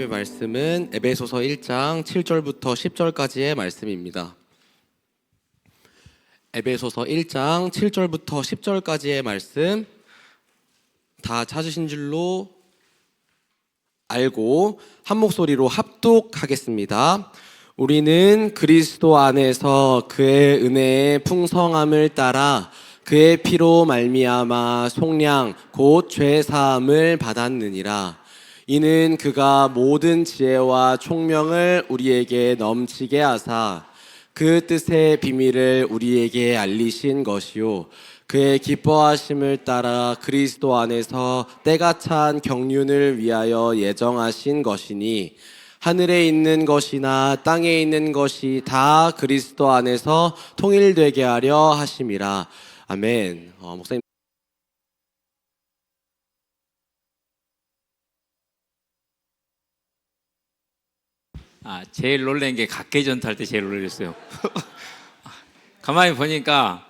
말씀은 에베소서 1장 7절부터 10절까지의 말씀입니다. 에베소서 1장 7절부터 10절까지의 말씀 다 찾으신 줄로 알고 한 목소리로 합독하겠습니다. 우리는 그리스도 안에서 그의 은혜의 풍성함을 따라 그의 피로 말미암아 속량 곧 죄 사함을 받았느니라. 이는 그가 모든 지혜와 총명을 우리에게 넘치게 하사 그 뜻의 비밀을 우리에게 알리신 것이요 그의 기뻐하심을 따라 그리스도 안에서 때가 찬 경륜을 위하여 예정하신 것이니 하늘에 있는 것이나 땅에 있는 것이 다 그리스도 안에서 통일되게 하려 하심이라. 아멘. 목사님. 제일 놀란 게 각계전투 할 때 제일 놀랐어요. 가만히 보니까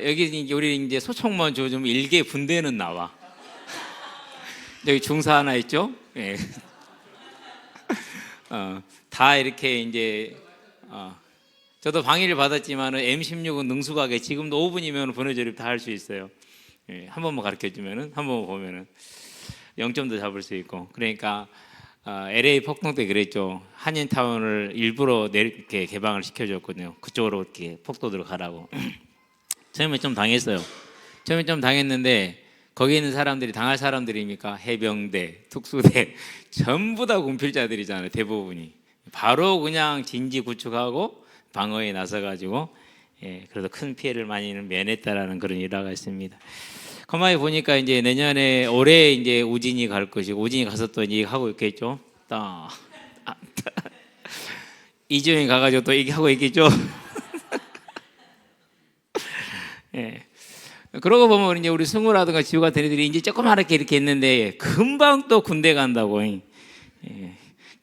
여기 우리 이제 소총만 좀 일개 분대는 나와. 여기 중사 하나 있죠? 예. 다 이렇게 이제 저도 방위를 받았지만은 M16은 능숙하게 지금도 5분이면 분해조립 다 할 수 있어요. 예. 한 번만 가르쳐 주면은 한 번 보면은 0점도 잡을 수 있고. 그러니까 LA 폭동 때 그랬죠. 한인타운을 일부러 이렇게 개방을 시켜줬거든요. 그쪽으로 이렇게 폭도들을 가라고. 처음에 좀 당했어요. 처음에 좀 당했는데 거기 있는 사람들이 당할 사람들이니까 해병대, 특수대 전부 다 군필자들이잖아요. 대부분이. 바로 그냥 진지 구축하고 방어에 나서가지고 그래도 큰 피해를 많이는 면했다라는 그런 일화가 있습니다. 가만히 보니까 이제 내년에 올해 이제 우진이 갈 것이고 우진이 가서 또 얘기하고 있겠죠. 이주영이 가가지고 또 얘기하고 있겠죠. 예. 그러고 보면 이제 우리 승우라든가 지우 같은 애들이 이제 조그맣게 이렇게 했는데 금방 또 군대 간다고. 예.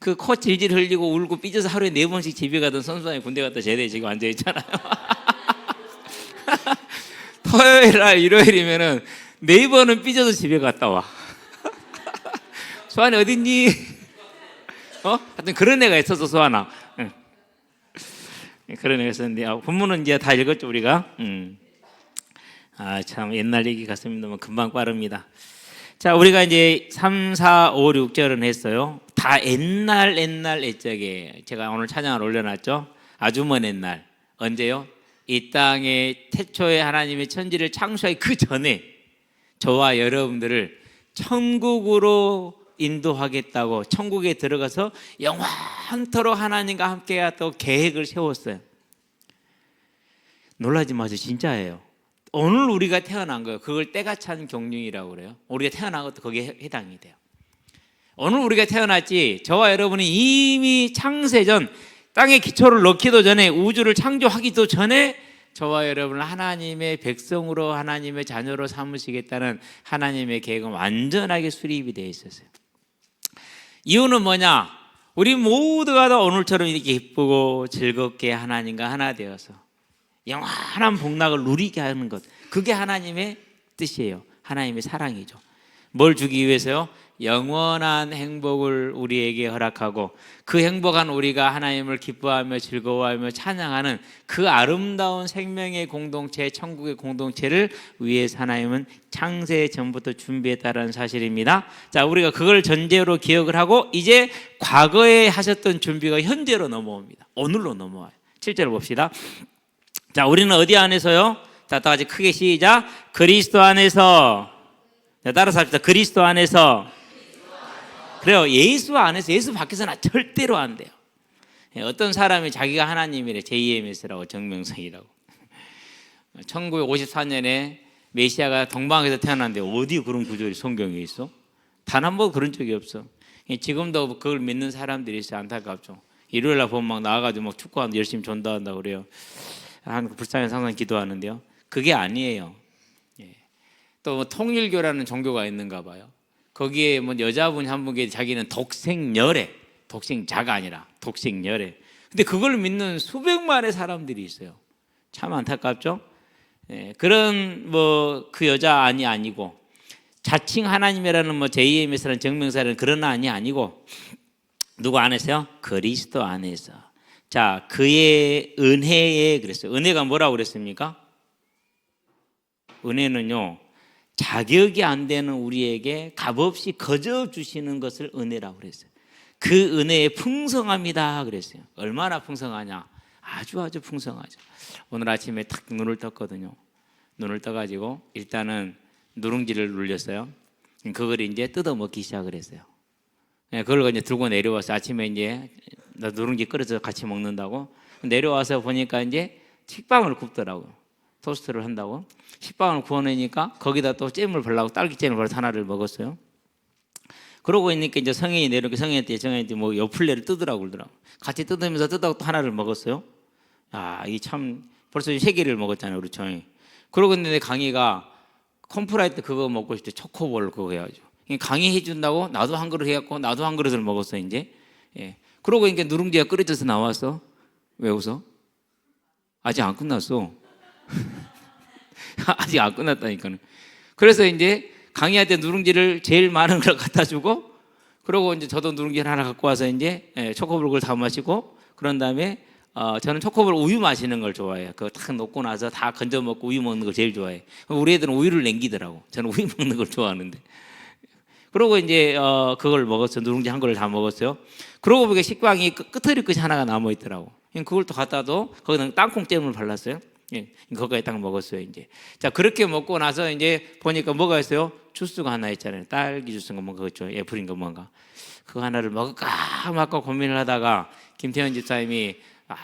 그 코 질질 흘리고 울고 삐져서 하루에 4번씩 집에 가던 선수단이 군대 갔다 제대 지금 앉아 있잖아요. 토요일날 일요일이면은 4번은 삐져서 집에 갔다 와. 소환이 어딨니? 하여튼 그런 애가 있었어, 소환아. 응. 그런 애가 있었는데 본문은 이제 다 읽었죠 우리가. 참 옛날 얘기 같습니다만 금방 빠릅니다. 자, 우리가 이제 3, 4, 5, 6절은 했어요. 다 옛날 옛적에 제가 오늘 찬양을 올려놨죠. 아주 먼 옛날. 언제요? 이 땅에 태초에 하나님의 천지를 창조하기 그 전에 저와 여러분들을 천국으로 인도하겠다고 천국에 들어가서 영원토록 하나님과 함께 하겠다고 계획을 세웠어요. 놀라지 마세요. 진짜예요. 오늘 우리가 태어난 거예요. 그걸 때가 찬 경륜이라고 그래요. 우리가 태어난 것도 거기에 해당이 돼요. 오늘 우리가 태어났지 저와 여러분이 이미 창세전 땅에 기초를 넣기도 전에 우주를 창조하기도 전에 저와 여러분을 하나님의 백성으로 하나님의 자녀로 삼으시겠다는 하나님의 계획은 완전하게 수립이 되어 있었어요. 이유는 뭐냐? 우리 모두가 다 오늘처럼 이렇게 기쁘고 즐겁게 하나님과 하나 되어서 영원한 복락을 누리게 하는 것, 그게 하나님의 뜻이에요. 하나님의 사랑이죠. 뭘 주기 위해서요? 영원한 행복을 우리에게 허락하고 그 행복한 우리가 하나님을 기뻐하며 즐거워하며 찬양하는 그 아름다운 생명의 공동체, 천국의 공동체를 위해서 하나님은 창세 전부터 준비했다는 사실입니다. 자, 우리가 그걸 전제로 기억을 하고 이제 과거에 하셨던 준비가 현재로 넘어옵니다. 오늘로 넘어와요. 7절 봅시다. 자, 우리는 어디 안에서요? 자, 다 같이 크게 시작. 그리스도 안에서. 자, 따라서 합시다. 그리스도 안에서. 그래요. 예수 안에서, 예수 밖에서는 절대로 안 돼요. 어떤 사람이 자기가 하나님이래. JMS라고, 정명석이라고. 1954년에 메시아가 동방에서 태어났는데 어디 그런 구절이 성경에 있어? 단 한 번 그런 적이 없어. 지금도 그걸 믿는 사람들이 있어요. 안타깝죠. 일요일날 보면 막 나와가지고 막 축구하는데 열심히 전도한다고 그래요. 불쌍해서 항상 기도하는데요. 그게 아니에요. 또 뭐 통일교라는 종교가 있는가 봐요. 거기에 뭐 여자분이 한 분께 자기는 독생열애, 독생자가 아니라 독생열애. 근데 그걸 믿는 수백만의 사람들이 있어요. 참 안타깝죠? 그런 뭐 그 여자 아니고 자칭 하나님이라는 뭐 JMS라는 정명사라는 그런 아니고 누구 안에서요? 그리스도 안에서. 자, 그의 은혜에 그랬어요. 은혜가 뭐라고 그랬습니까? 은혜는요, 자격이 안 되는 우리에게 값없이 거저 주시는 것을 은혜라고 그랬어요. 그 은혜의 풍성함이다 그랬어요. 얼마나 풍성하냐? 아주 풍성하죠. 오늘 아침에 탁 눈을 떴거든요. 눈을 떠가지고 일단은 누룽지를 눌렸어요. 그걸 이제 뜯어 먹기 시작을 했어요. 그걸 이제 들고 내려와서 아침에 이제 나 누룽지 끓여서 같이 먹는다고 내려와서 보니까 이제 식빵을 굽더라고요. 토스트를 한다고 식빵을 구워내니까 거기다 또 잼을 발라고 딸기잼을 발라서 하나를 먹었어요. 그러고 있으니까 이제 성현이 내려오니까 성현한테 뭐 옆플레를 뜯으라고 그러더라고. 같이 뜯으면서 뜯다가 또 하나를 먹었어요. 아, 이 참 벌써 3개를 먹었잖아요, 그렇죠? 그러고 있는데 강희가 컴프라이트 그거 먹고 싶대. 초코볼 그거 해가지고 강희 해준다고 나도 한 그릇 해갖고 나도 한 그릇을 먹었어 이제. 예. 그러고 이제 누룽지가 끓여져서 나왔어. 왜 웃어? 아직 안 끝났어. 아직 안 끝났다니까는. 그래서 이제 강희한테 누룽지를 제일 많은 걸 갖다 주고, 그러고 이제 저도 누룽지를 하나 갖고 와서 이제 초코볼 그걸 다 마시고, 그런 다음에 저는 초코볼 우유 마시는 걸 좋아해요. 그거 딱 놓고 나서 다 건져 먹고 우유 먹는 걸 제일 좋아해. 우리 애들은 우유를 남기더라고. 저는 우유 먹는 걸 좋아하는데. 그러고 이제 그걸 먹었어요. 누룽지 한 그릇 다 먹었어요. 그러고 보니까 식빵이 끄트리 끝이 하나가 남아 있더라고. 그걸 또 갖다도 거기다 땅콩잼을 발랐어요. 예, 거기에 딱 먹었어요 이제. 자, 그렇게 먹고 나서 이제 보니까 뭐가 있어요? 주스가 하나 있잖아요. 딸기 주스인가 뭔가 그렇죠. 애플인가 뭔가. 그거 하나를 먹을까 말까 고민을 하다가 김태현 집사님이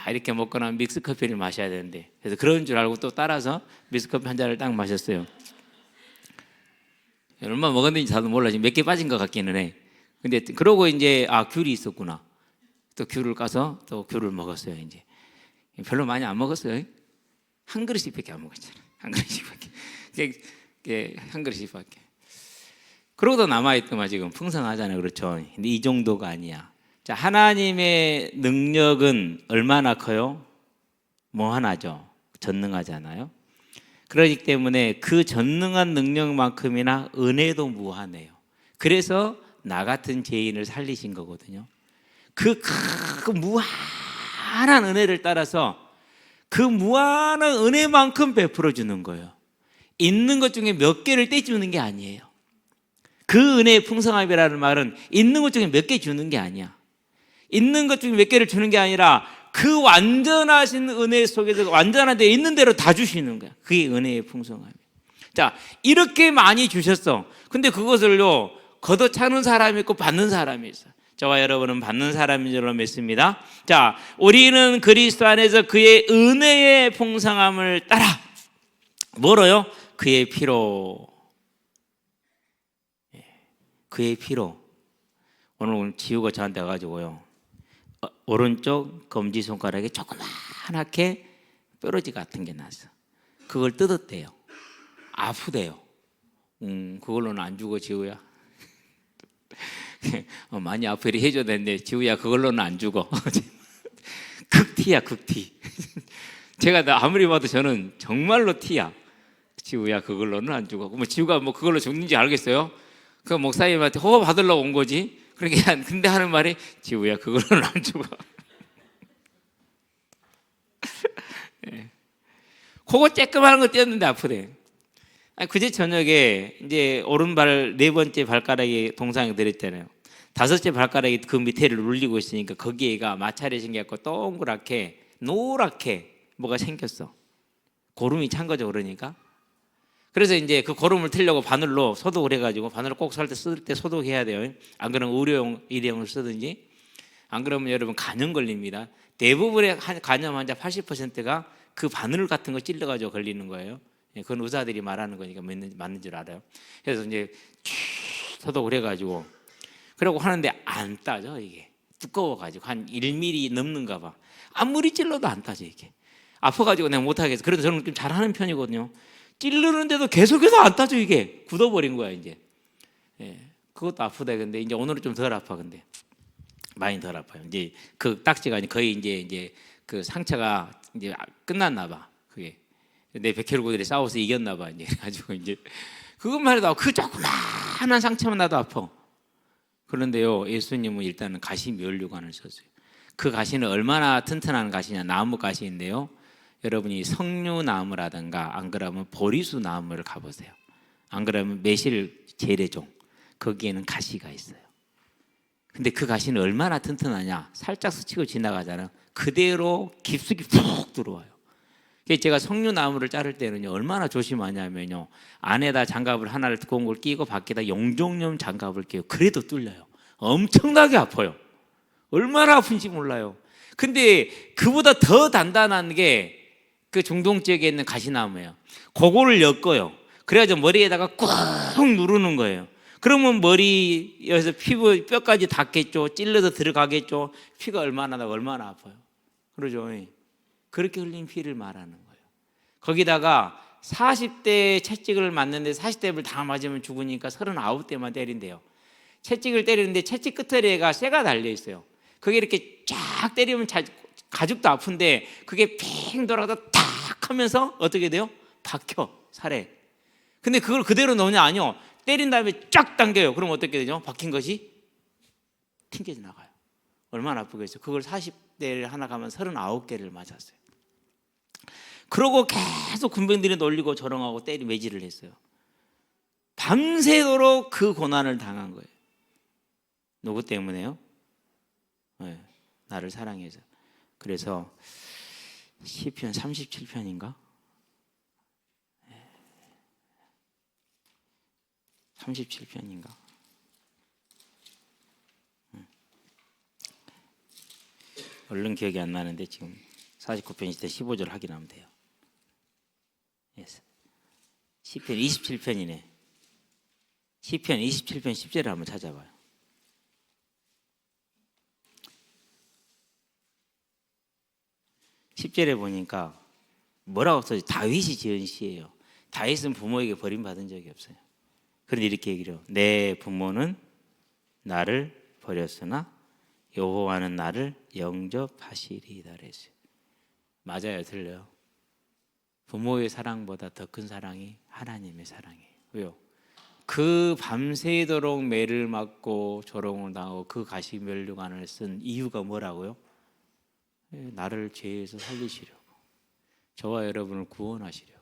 이렇게 먹고 나면 믹스 커피를 마셔야 되는데, 그래서 그런 줄 알고 또 따라서 믹스 커피 한 잔을 딱 마셨어요. 얼마 먹었는지 저도 몰라. 지금 몇 개 빠진 것 같기는 해. 근데 그러고 이제 귤이 있었구나. 또 귤을 까서 또 귤을 먹었어요 이제. 별로 많이 안 먹었어요. 한 그릇씩밖에 안 먹었잖아요. 한 그릇씩밖에. 한 그릇씩밖에. 그러고도 남아있더만 지금 풍성하잖아요. 그렇죠. 근데 이 정도가 아니야. 자, 하나님의 능력은 얼마나 커요? 뭐 하나죠? 전능하잖아요. 그렇기 때문에 그 전능한 능력만큼이나 은혜도 무한해요. 그래서 나 같은 죄인을 살리신 거거든요. 그 무한한 은혜를 따라서 그 무한한 은혜만큼 베풀어 주는 거예요. 있는 것 중에 몇 개를 떼주는 게 아니에요. 그 은혜의 풍성함이라는 말은 있는 것 중에 몇 개 주는 게 아니야. 있는 것 중에 몇 개를 주는 게 아니라 그 완전하신 은혜 속에서 완전한 데 있는 대로 다 주시는 거야. 그게 은혜의 풍성함이에요. 자, 이렇게 많이 주셨어. 근데 그것을요, 걷어차는 사람이 있고 받는 사람이 있어요. 저와 여러분은 받는 사람인 줄로 믿습니다. 자, 우리는 그리스도 안에서 그의 은혜의 풍성함을 따라 뭐로요? 그의 피로. 그의 피로. 오늘 지우가 저한테 와가지고요, 오른쪽 검지손가락에 조그맣게 뾰루지 같은 게 났어. 그걸 뜯었대요. 아프대요. 그걸로는 안 죽어 지우야. 많이 아프게 해줘야 되는데 지우야 그걸로는 안 죽어. 극티야 극티. 제가 아무리 봐도 저는 정말로 티야. 지우야 그걸로는 안 죽어. 뭐 지우가 뭐 그걸로 죽는지 알겠어요? 그 목사님한테 호흡 받으려고 온 거지. 그러니까 근데 하는 말이 지우야 그걸로는 안 죽어. 네. 그거 쬐끄만한 거 떼었는데 아프대. 그제 저녁에 이제 오른발 4번째 발가락에 동상이 들었잖아요. 5째 발가락이 그 밑에를 눌리고 있으니까 거기에가 마찰이 생겨갖고 동그랗게 노랗게 뭐가 생겼어. 고름이 찬 거죠. 그러니까. 그래서 이제 그 고름을 틀려고 바늘로 소독을 해가지고, 바늘을 꼭 쓸 때 소독해야 돼요. 안 그러면 의료용, 일회용을 쓰든지, 안 그러면 여러분 간염 걸립니다. 대부분의 간염 환자 80%가 그 바늘 같은 거 찔러가지고 걸리는 거예요. 그건 의사들이 말하는 거니까 맞는 줄 알아요. 그래서 이제 소독을 해가지고 그러고 하는데 안 따져. 이게 두꺼워가지고 한 1mm 넘는가 봐. 아무리 찔러도 안 따져. 이게 아파가지고 내가 못하겠어. 그래도 저는 좀 잘하는 편이거든요. 찌르는데도 계속해서 안 따져. 이게 굳어버린 거야 이제. 예, 그것도 아프다. 근데 이제 오늘은 좀 덜 아파. 근데 많이 덜 아파요. 이제 그 딱지가 거의 이제 그 상처가 이제 끝났나 봐. 그게 내 백혈구들이 싸워서 이겼나 봐. 이제 가지고 이제 그것만 해도 그 조그마한 상처만 나도 아파. 그런데요, 예수님은 일단은 가시 면류관을 썼어요. 그 가시는 얼마나 튼튼한 가시냐, 나무 가시인데요. 여러분이 석류나무라든가 안 그러면 보리수 나무를 가보세요. 안 그러면 매실 재래종, 거기에는 가시가 있어요. 근데 그 가시는 얼마나 튼튼하냐, 살짝 스치고 지나가잖아요. 그대로 깊숙이 푹 들어와요. 그래서 제가 석류나무를 자를 때는요, 얼마나 조심하냐면요, 안에다 장갑을 하나를 두꺼운 걸 끼고 밖에다 용종용 장갑을 끼고, 그래도 뚫려요. 엄청나게 아파요. 얼마나 아픈지 몰라요. 근데 그보다 더 단단한 게 그 중동 지역에 있는 가시나무예요. 그거를 엮어요. 그래가지고 머리에다가 꾹 누르는 거예요. 그러면 머리에서 피부 뼈까지 닿겠죠. 찔러서 들어가겠죠. 피가 얼마나 나고 얼마나 아파요. 그러죠. 그렇게 흘린 피를 말하는 거예요. 거기다가 40대 채찍을 맞는데 40대를 다 맞으면 죽으니까 39대만 때린대요. 채찍을 때리는데 채찍 끝에 쇠가 달려 있어요. 그게 이렇게 쫙 때리면 가죽도 아픈데 그게 핑 돌아가다 탁 하면서 어떻게 돼요? 박혀, 살에. 근데 그걸 그대로 넣으냐? 아니요. 때린 다음에 쫙 당겨요. 그럼 어떻게 되죠? 박힌 것이 튕겨져 나가요. 얼마나 아프겠어요. 그걸 40대를 하나 가면 39개를 맞았어요. 그러고 계속 군병들이 놀리고 조롱하고 매질을 했어요. 밤새도록 그 고난을 당한 거예요. 누구 때문에요? 네, 나를 사랑해서. 그래서 시편 37편인가? 37편인가? 얼른 기억이 안 나는데 지금 49편 시대 15절 확인하면 돼요. 시편 27편이네. 시편 27편 10절을 한번 찾아봐요. 10절에 보니까 뭐라고 써요? 다윗이 지은 시예요. 다윗은 부모에게 버림받은 적이 없어요. 그런데 이렇게 얘기를 해요. 내 부모는 나를 버렸으나 여호와는 나를 영접하시리이다 그랬어요. 맞아요, 틀려요? 부모의 사랑보다 더 큰 사랑이 하나님의 사랑이에요. 왜요? 그 밤새도록 매를 맞고 조롱을 당하고 그 가시 면류관을 쓴 이유가 뭐라고요? 나를 죄에서 살리시려고, 저와 여러분을 구원하시려고.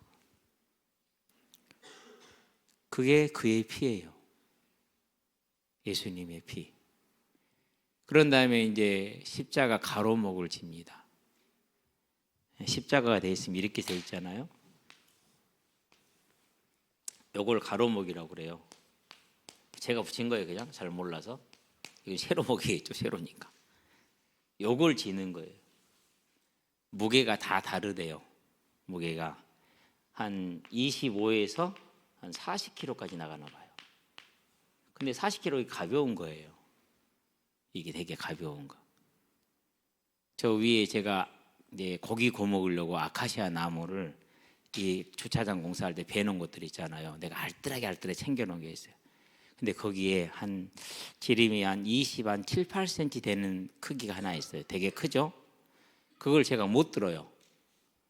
그게 그의 피예요. 예수님의 피. 그런 다음에 이제 십자가 가로목을 집니다. 십자가가 돼 있으면 이렇게 돼 있잖아요. 요걸 가로목이라고 그래요. 제가 붙인 거예요. 그냥 잘 몰라서. 이건 세로목이겠죠. 세로니까. 요걸 지는 거예요. 무게가 다 다르대요. 무게가 한 25에서 한 40kg까지 나가나 봐요. 근데 40kg이 가벼운 거예요. 이게 되게 가벼운 거. 저 위에 제가 이제 고기 구워 먹으려고 아카시아 나무를 이 주차장 공사할 때 베놓은 것들 있잖아요. 내가 알뜰하게 챙겨놓은 게 있어요. 근데 거기에 한 지름이 한 20, 한 7, 8cm 되는 크기가 하나 있어요. 되게 크죠? 그걸 제가 못 들어요.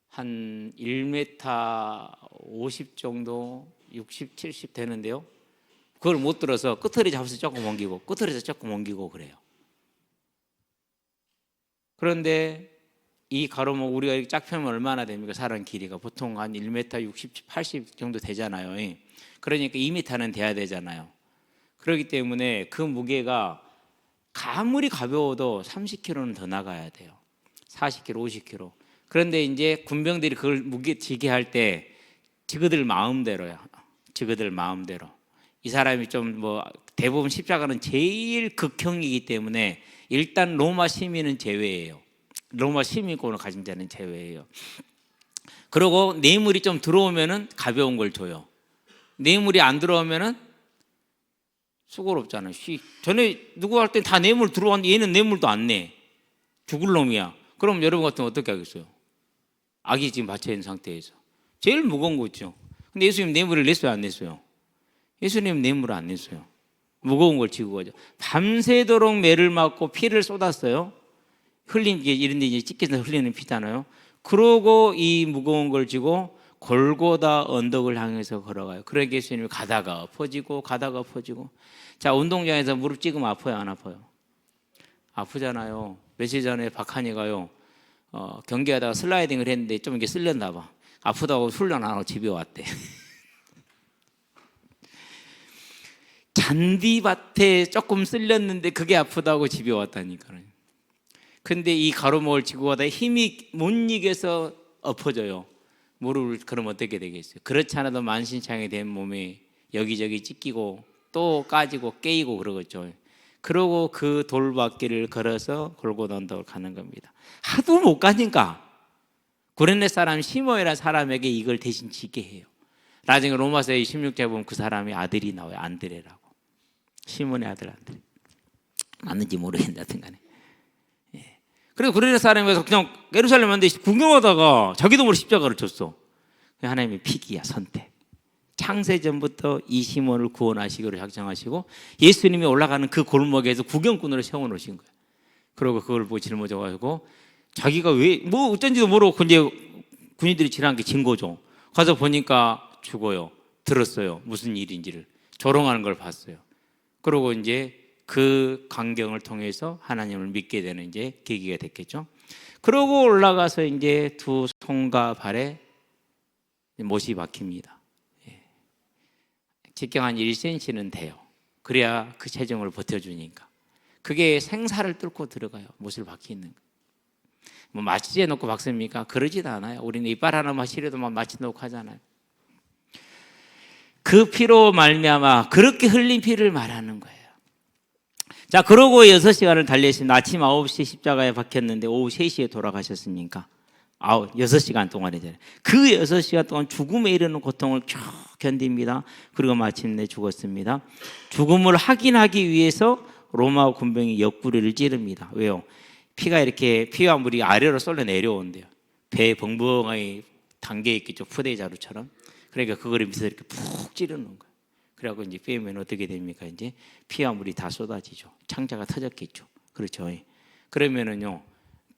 한 1m 50 정도, 60, 70 되는데요. 그걸 못 들어서 끝을 잡아서 조금 옮기고 끝을 조금 옮기고 그래요. 그런데 이 가로목 우리가 이렇게 쫙 펴면 얼마나 됩니까? 사람 길이가 보통 한 1m 60, 80 정도 되잖아요. 그러니까 2m는 돼야 되잖아요. 그렇기 때문에 그 무게가 아무리 가벼워도 30kg는 더 나가야 돼요. 40kg, 50kg. 그런데 이제 군병들이 그걸 무게 지게 할 때 지그들 마음대로요. 지그들 마음대로. 이 사람이 좀 대부분 십자가는 제일 극형이기 때문에 일단 로마 시민은 제외예요. 로마 시민권을 가진 자는 제외예요. 그리고 뇌물이 좀 들어오면은 가벼운 걸 줘요. 뇌물이 안 들어오면은 수고롭잖아요. 전에 누구 할 때 다 뇌물 들어왔는데 얘는 뇌물도 안 내. 죽을 놈이야. 그럼 여러분 같으면 어떻게 하겠어요? 악이 지금 받쳐 있는 상태에서 제일 무거운 거 있죠. 근데 예수님 뇌물을 냈어요, 안 냈어요? 예수님 뇌물을 안 냈어요. 무거운 걸 지고 가죠. 밤새도록 매를 맞고 피를 쏟았어요. 흘린 게 이런 데 이제 찢겨서 흘리는 피잖아요. 그러고 이 무거운 걸 지고 골고다 언덕을 향해서 걸어가요. 그러니까 예수님이 가다가 엎어지고 가다가 엎어지고. 자, 운동장에서 무릎 찍으면 아파요, 안 아파요? 아프잖아요. 며칠 전에 박한이가요, 경기하다가 슬라이딩을 했는데 좀 이게 쓸렸나 봐. 아프다고 훈련 안 하고 집에 왔대. 잔디밭에 조금 쓸렸는데 그게 아프다고 집에 왔다니까요. 근데 이 가로목을 지고 가다 힘이 못 이겨서 엎어져요. 무릎을, 그럼 어떻게 되겠어요? 그렇지 않아도 만신창이 된 몸이 여기저기 찢기고 또 까지고 깨이고 그러겠죠. 그러고 그 돌밭길을 걸어서 골고다 언덕을 가는 겁니다. 하도 못 가니까 구레네 사람 시몬이라는 사람에게 이걸 대신 지게 해요. 나중에 로마서 16장에 보면 그 사람이 아들이 나와요. 안드레라고. 시몬의 아들 안드레. 맞는지 모르겠는데 하여튼 간에. 예. 그래서 구레네 사람에서 그냥 예루살렘 왔는데 구경하다가 자기도 모르게 십자가를 줬어. 하나님의 픽이야, 선택. 창세전부터 이 시몬을 구원하시기로 작정하시고 예수님이 올라가는 그 골목에서 구경꾼으로 세워놓으신 거예요. 그리고 그걸 보고 짊어져가지고 자기가 왜 뭐 어쩐지도 모르고 이제 군인들이 지나간 게 증거죠. 가서 보니까 죽어요. 들었어요. 무슨 일인지를 조롱하는 걸 봤어요. 그리고 이제 그 광경을 통해서 하나님을 믿게 되는 이제 계기가 됐겠죠. 그러고 올라가서 이제 두 손과 발에 못이 박힙니다. 직경 한 1cm는 돼요. 그래야 그 체중을 버텨주니까. 그게 생사를 뚫고 들어가요. 못을 박히는 거. 뭐 마취제 놓고 박습니까? 그러지도 않아요. 우리는 이빨 하나만 시려도 막 마취 놓고 하잖아요. 그 피로 말미암아 그렇게 흘린 피를 말하는 거예요. 자, 그러고 6시간을 달리셨습니다. 아침 9시 십자가에 박혔는데 오후 3시에 돌아가셨습니까? 6시간 동안이잖아요. 그 6시간 동안 죽음에 이르는 고통을 쭉 견딥니다. 그리고 마침내 죽었습니다. 죽음을 확인하기 위해서 로마 군병이 옆구리를 찌릅니다. 왜요? 피와 물이 아래로 쏠려 내려온대요. 배에 벙벙하게 담겨 있겠죠. 푸대자루처럼. 그러니까 그거를 밑에서 이렇게 푹 찌르는 거예요. 그래갖고 이제 빼면 어떻게 됩니까? 이제 피와 물이 다 쏟아지죠. 창자가 터졌겠죠. 그렇죠. 그러면은요,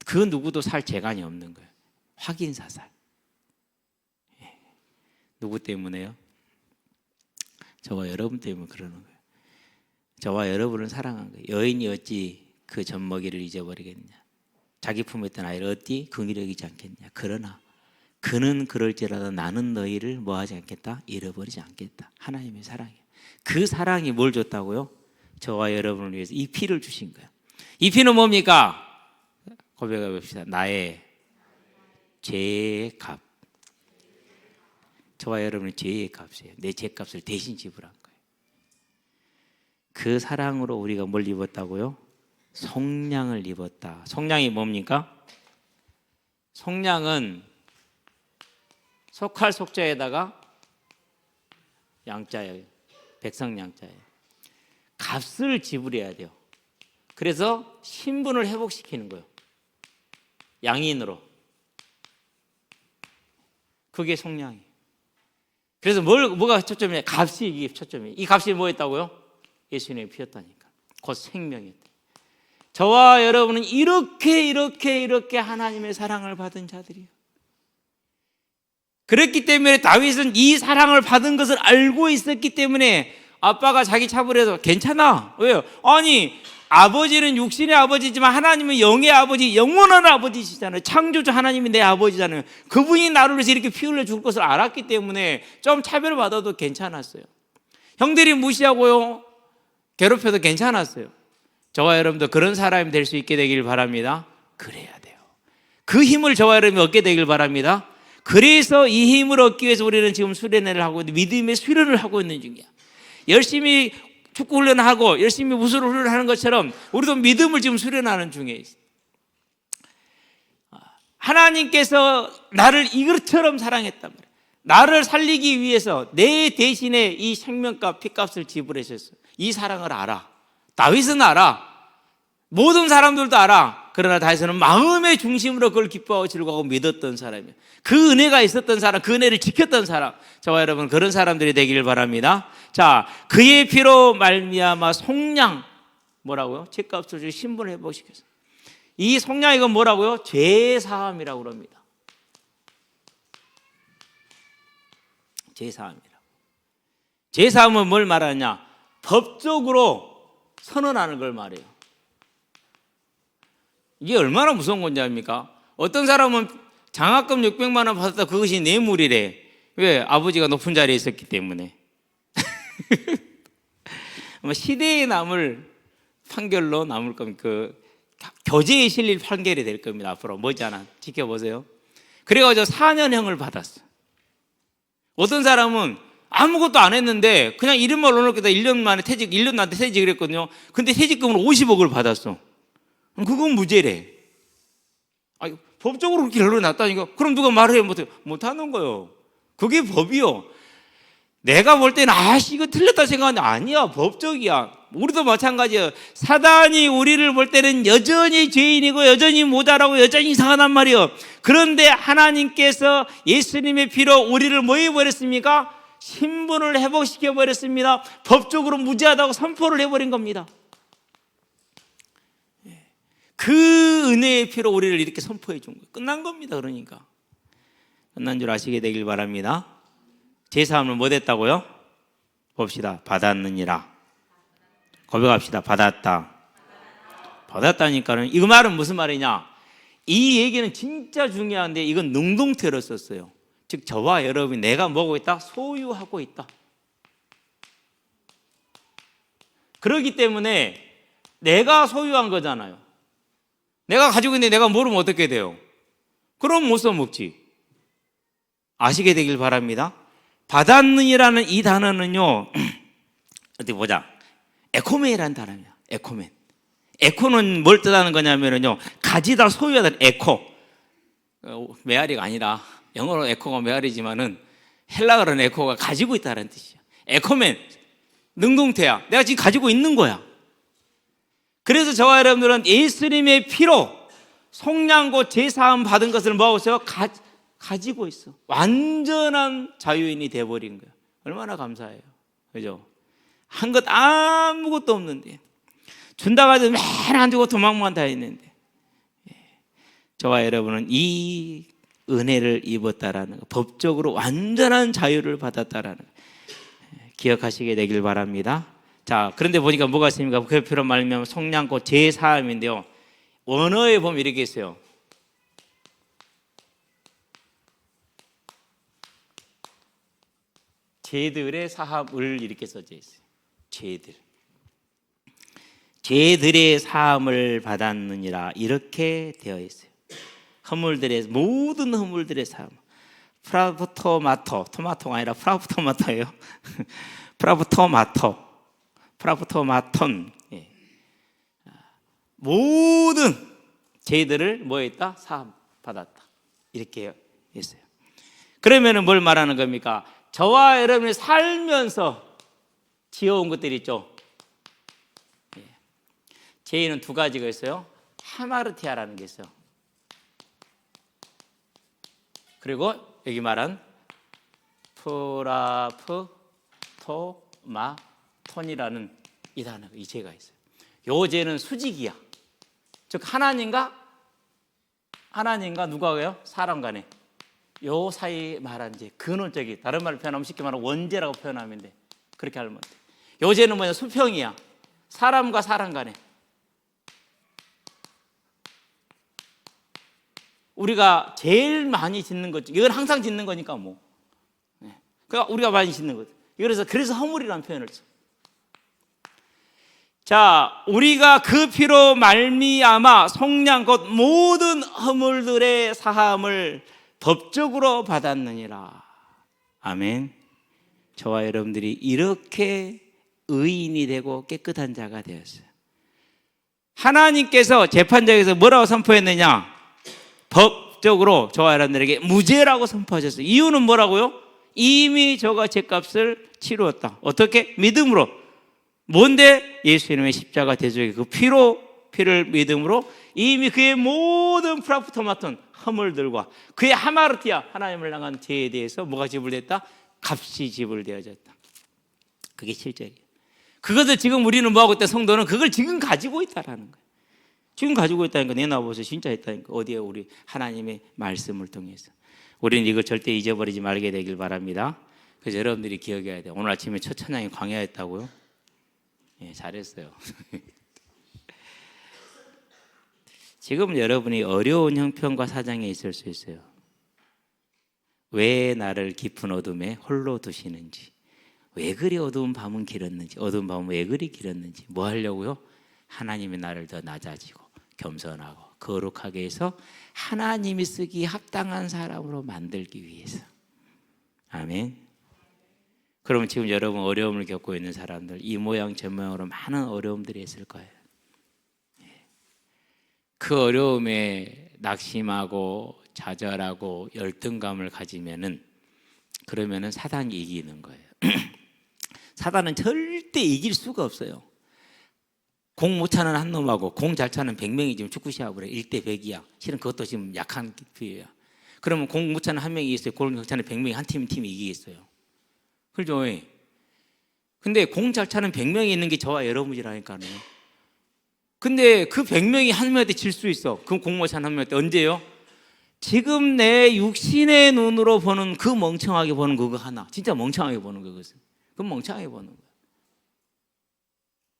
그 누구도 살 재간이 없는 거예요. 확인 사살. 누구 때문에요? 저와 여러분 때문에 그러는 거예요. 저와 여러분을 사랑한 거예요. 여인이 어찌 그 젖먹이를 잊어버리겠느냐. 자기 품에 있던 아이를 어찌 긍휼히 여기지 않겠느냐. 그러나 그는 그럴지라도 나는 너희를 뭐하지 않겠다? 잃어버리지 않겠다. 하나님의 사랑이에요. 그 사랑이 뭘 줬다고요? 저와 여러분을 위해서 이 피를 주신 거예요. 이 피는 뭡니까? 고백해 봅시다. 나의 죄의 값. 저와 여러분의 죄의 값이에요. 내 죄값을 대신 지불한 거예요. 그 사랑으로 우리가 뭘 입었다고요? 속량을 입었다. 속량이 뭡니까? 속량은 속할 속자에다가 양자예요. 백성양자예요. 값을 지불해야 돼요. 그래서 신분을 회복시키는 거예요. 양인으로. 그게 속량이에요. 그래서 뭐가 초점이냐? 값이 이게 초점이에요. 이 값이 뭐였다고요? 예수님의 피였다니까. 곧 생명이었다. 저와 여러분은 이렇게 하나님의 사랑을 받은 자들이에요. 그랬기 때문에 다윗은 이 사랑을 받은 것을 알고 있었기 때문에 아빠가 자기 차별해서 괜찮아. 왜요? 아니, 아버지는 육신의 아버지지만 하나님은 영의 아버지, 영원한 아버지시잖아요. 창조주 하나님이 내 아버지잖아요. 그분이 나를 위해서 이렇게 피 흘려 줄 것을 알았기 때문에 좀 차별받아도 괜찮았어요. 형들이 무시하고요, 괴롭혀도 괜찮았어요. 저와 여러분도 그런 사람이 될 수 있게 되길 바랍니다. 그래야 돼요. 그 힘을 저와 여러분이 얻게 되길 바랍니다. 그래서 이 힘을 얻기 위해서 우리는 지금 수련회를 하고 있는데 믿음의 수련을 하고 있는 중이야. 열심히 축구 훈련하고 열심히 무술 훈련하는 것처럼 우리도 믿음을 지금 수련하는 중에 있어요. 하나님께서 나를 이것처럼 사랑했단 말이에요. 나를 살리기 위해서 내 대신에 이 생명값, 피값을 지불하셨어요. 이 사랑을 알아. 다윗은 알아. 모든 사람들도 알아. 그러나 다윗은 마음의 중심으로 그걸 기뻐하고 즐거워하고 믿었던 사람이에요. 그 은혜가 있었던 사람, 그 은혜를 지켰던 사람. 저와 여러분 그런 사람들이 되기를 바랍니다. 자, 그의 피로 말미암아 속량, 뭐라고요? 죄값을 주고 신분을 회복시켰어요. 이 속량 이건 뭐라고요? 죄사함이라고 그럽니다. 제사함이라고. 제사함은 뭘 말하냐? 법적으로 선언하는 걸 말해요. 이게 얼마나 무서운 건지 압니까? 어떤 사람은 장학금 600만 원 받았다, 그것이 뇌물이래. 왜? 아버지가 높은 자리에 있었기 때문에. 아마 시대에 남을 판결로 남을 겁니다. 그 교재에 실릴 판결이 될 겁니다. 앞으로 머지않아 지켜보세요. 그래가지고 4년형을 받았어. 어떤 사람은 아무것도 안 했는데 그냥 이름만 올려놓겠다 1년 만에 퇴직, 1년 나한테 퇴직을 했거든요. 근데 퇴직금을 50억을 받았어. 그건 무죄래. 아니, 법적으로 그렇게 결론이 났다니까. 그럼 누가 말해요? 못하는 거요. 그게 법이요. 내가 볼 때는 이거 틀렸다 생각하는데 아니야. 법적이야. 우리도 마찬가지예요. 사단이 우리를 볼 때는 여전히 죄인이고 여전히 모자라고 여전히 이상하단 말이에요. 그런데 하나님께서 예수님의 피로 우리를 뭐 해버렸습니까? 신분을 회복시켜 버렸습니다. 법적으로 무죄하다고 선포를 해버린 겁니다. 그 은혜의 피로 우리를 이렇게 선포해 준 거예요. 끝난 겁니다. 그러니까 끝난 줄 아시게 되길 바랍니다. 제사함을 뭐 됐다고요? 봅시다. 받았느니라. 고백합시다. 받았다. 받았다니까는 이 말은 무슨 말이냐? 이 얘기는 진짜 중요한데 이건 능동태로 썼어요. 즉 저와 여러분이 내가 뭐고 있다? 소유하고 있다. 그렇기 때문에 내가 소유한 거잖아요. 내가 가지고 있는데 내가 모르면 어떻게 돼요? 그럼 못 써먹지. 아시게 되길 바랍니다. 받았느니라는 이 단어는요, 어디 보자. 에코멘이라는 단어입니다. 에코멘. 에코는 뭘 뜻하는 거냐면요, 가지다 소유하다. 에코. 메아리가 아니라 영어로 에코가 메아리지만은 헬라어로는 에코가 가지고 있다는 뜻이야. 에코멘. 능동태야. 내가 지금 가지고 있는 거야. 그래서 저와 여러분들은 예수님의 피로 속량고 제사함 받은 것을 뭐하고 있어요? 가지고 있어. 완전한 자유인이 돼버린 거야. 얼마나 감사해요. 그죠? 한 것 아무것도 없는데 준다고 해도 맨 안 주고 도망만 다 했는데 저와 여러분은 이 은혜를 입었다라는 거, 법적으로 완전한 자유를 받았다라는 거 기억하시게 되길 바랍니다. 자, 그런데 보니까 뭐가 있습니까? 그 표로 말하면 속량고 제사함인데요. 원어에 보면 이렇게 있어요. 죄들의 사함을 이렇게 써져 있어요. 죄들의 사함을 받았느니라 이렇게 되어 있어요. 허물들의 모든 허물들의 사함. 프라부토마토, 토마토가 아니라 프라부토마토예요. 프라부토마톤. 예. 모든 죄들을 뭐 했다? 사함 받았다. 이렇게 했어요. 그러면은 뭘 말하는 겁니까? 저와 여러분이 살면서 지어온 것들 있죠. 예. 죄는 두 가지가 있어요. 하마르티아라는 게 있어요. 그리고 여기 말한 프라프토마톤이라는 이 단어가 이 죄가 있어요. 요 죄는 수직이야. 즉 하나님과 누가요? 사람 간에 요 사이 말한 죄, 근원적이 다른 말로 표현하면 쉽게 말하면 원죄라고 표현하면 돼. 그렇게 알면 돼. 요 죄는 뭐냐? 수평이야. 사람과 사람 간에. 우리가 제일 많이 짓는 거죠. 이건 항상 짓는 거니까 뭐. 그러니까 우리가 많이 짓는 거죠. 그래서 허물이라는 표현을 써. 자, 우리가 그 피로 말미암아 속량 곧 모든 허물들의 사함을 법적으로 받았느니라. 아멘. 저와 여러분들이 이렇게 의인이 되고 깨끗한 자가 되었어요. 하나님께서 재판장에서 뭐라고 선포했느냐? 법적으로 저와 여러분들에게 무죄라고 선포하셨어요. 이유는 뭐라고요? 이미 저가 죄값을 치루었다. 어떻게? 믿음으로. 뭔데? 예수님의 십자가 대속의 그 피를 믿음으로 이미 그의 모든 프라프토마톤 허물들과 그의 하마르티아 하나님을 향한 죄에 대해서 뭐가 지불됐다? 값이 지불되어졌다. 그게 실제예요. 그것을 지금 우리는 뭐하고 있다? 성도는 그걸 지금 가지고 있다라는 거예요. 지금 가지고 있다니까. 내놔보세요. 진짜 있다니까. 어디에? 우리 하나님의 말씀을 통해서. 우리는 이걸 절대 잊어버리지 말게 되길 바랍니다. 그래서 여러분들이 기억해야 돼요. 오늘 아침에 첫 찬양이 광야였다고요? 예, 잘했어요. 지금 여러분이 어려운 형편과 사정에 있을 수 있어요. 왜 나를 깊은 어둠에 홀로 두시는지, 왜 그리 어두운 밤은 길었는지, 어두운 밤은 왜 그리 길었는지, 뭐 하려고요? 하나님이 나를 더 낮아지고 겸손하고 거룩하게 해서 하나님이 쓰기 합당한 사람으로 만들기 위해서. 아멘. 그러면 지금 여러분 어려움을 겪고 있는 사람들, 이 모양 저 모양으로 많은 어려움들이 있을 거예요. 그 어려움에 낙심하고 좌절하고 열등감을 가지면은, 그러면은 사단이 이기는 거예요. 사단은 절대 이길 수가 없어요. 공 못 차는 한 놈하고 공 잘 차는 100명이 지금 축구 시합을 해. 1대 100이야. 실은 그것도 지금 약한 기회야. 그러면 공 못 차는 한 명이 있어요. 공 차는 100명이 한 팀이 이기겠어요. 그렇죠? 근데 공 잘 차는 100명이 있는 게 저와 여러분이라니까요. 근데 그 100명이 한 명한테 질 수 있어. 그 공 못 차는 한 명한테. 언제요? 지금 내 육신의 눈으로 보는 그 멍청하게 보는 그거 하나. 진짜 멍청하게 보는 그것은. 그건 멍청하게 보는 거야.